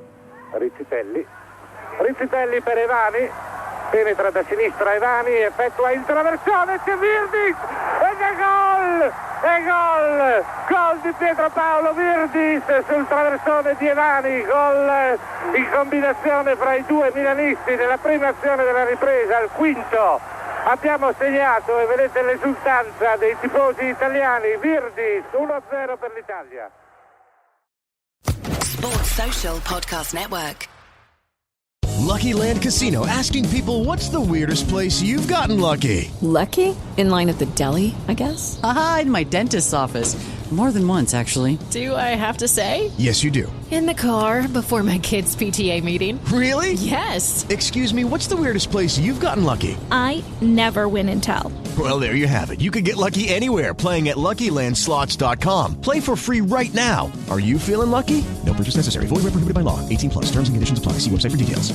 Rizzitelli per Evani, penetra da sinistra Evani, effettua in traversone, c'è Virdis, ed è gol! E gol! Gol di Pietro Paolo Virdis sul traversone di Evani, gol in combinazione fra i due milanisti nella prima azione della ripresa, al quinto. Abbiamo segnato e vedete l'esultanza dei tifosi italiani. Virdis 1-0 per l'Italia. Sports Social Podcast Network. Lucky Land Casino, asking people, what's the weirdest place you've gotten lucky? Lucky? In line at the deli, I guess? Aha, in my dentist's office. More than once, actually. Do I have to say? Yes, you do. In the car before my kids' PTA meeting. Really? Yes. Excuse me, what's the weirdest place you've gotten lucky? I never win and tell. Well, there you have it. You can get lucky anywhere, playing at LuckyLandSlots.com. Play for free right now. Are you feeling lucky? No purchase necessary. Void where prohibited by law. 18+. Terms and conditions apply. See website for details.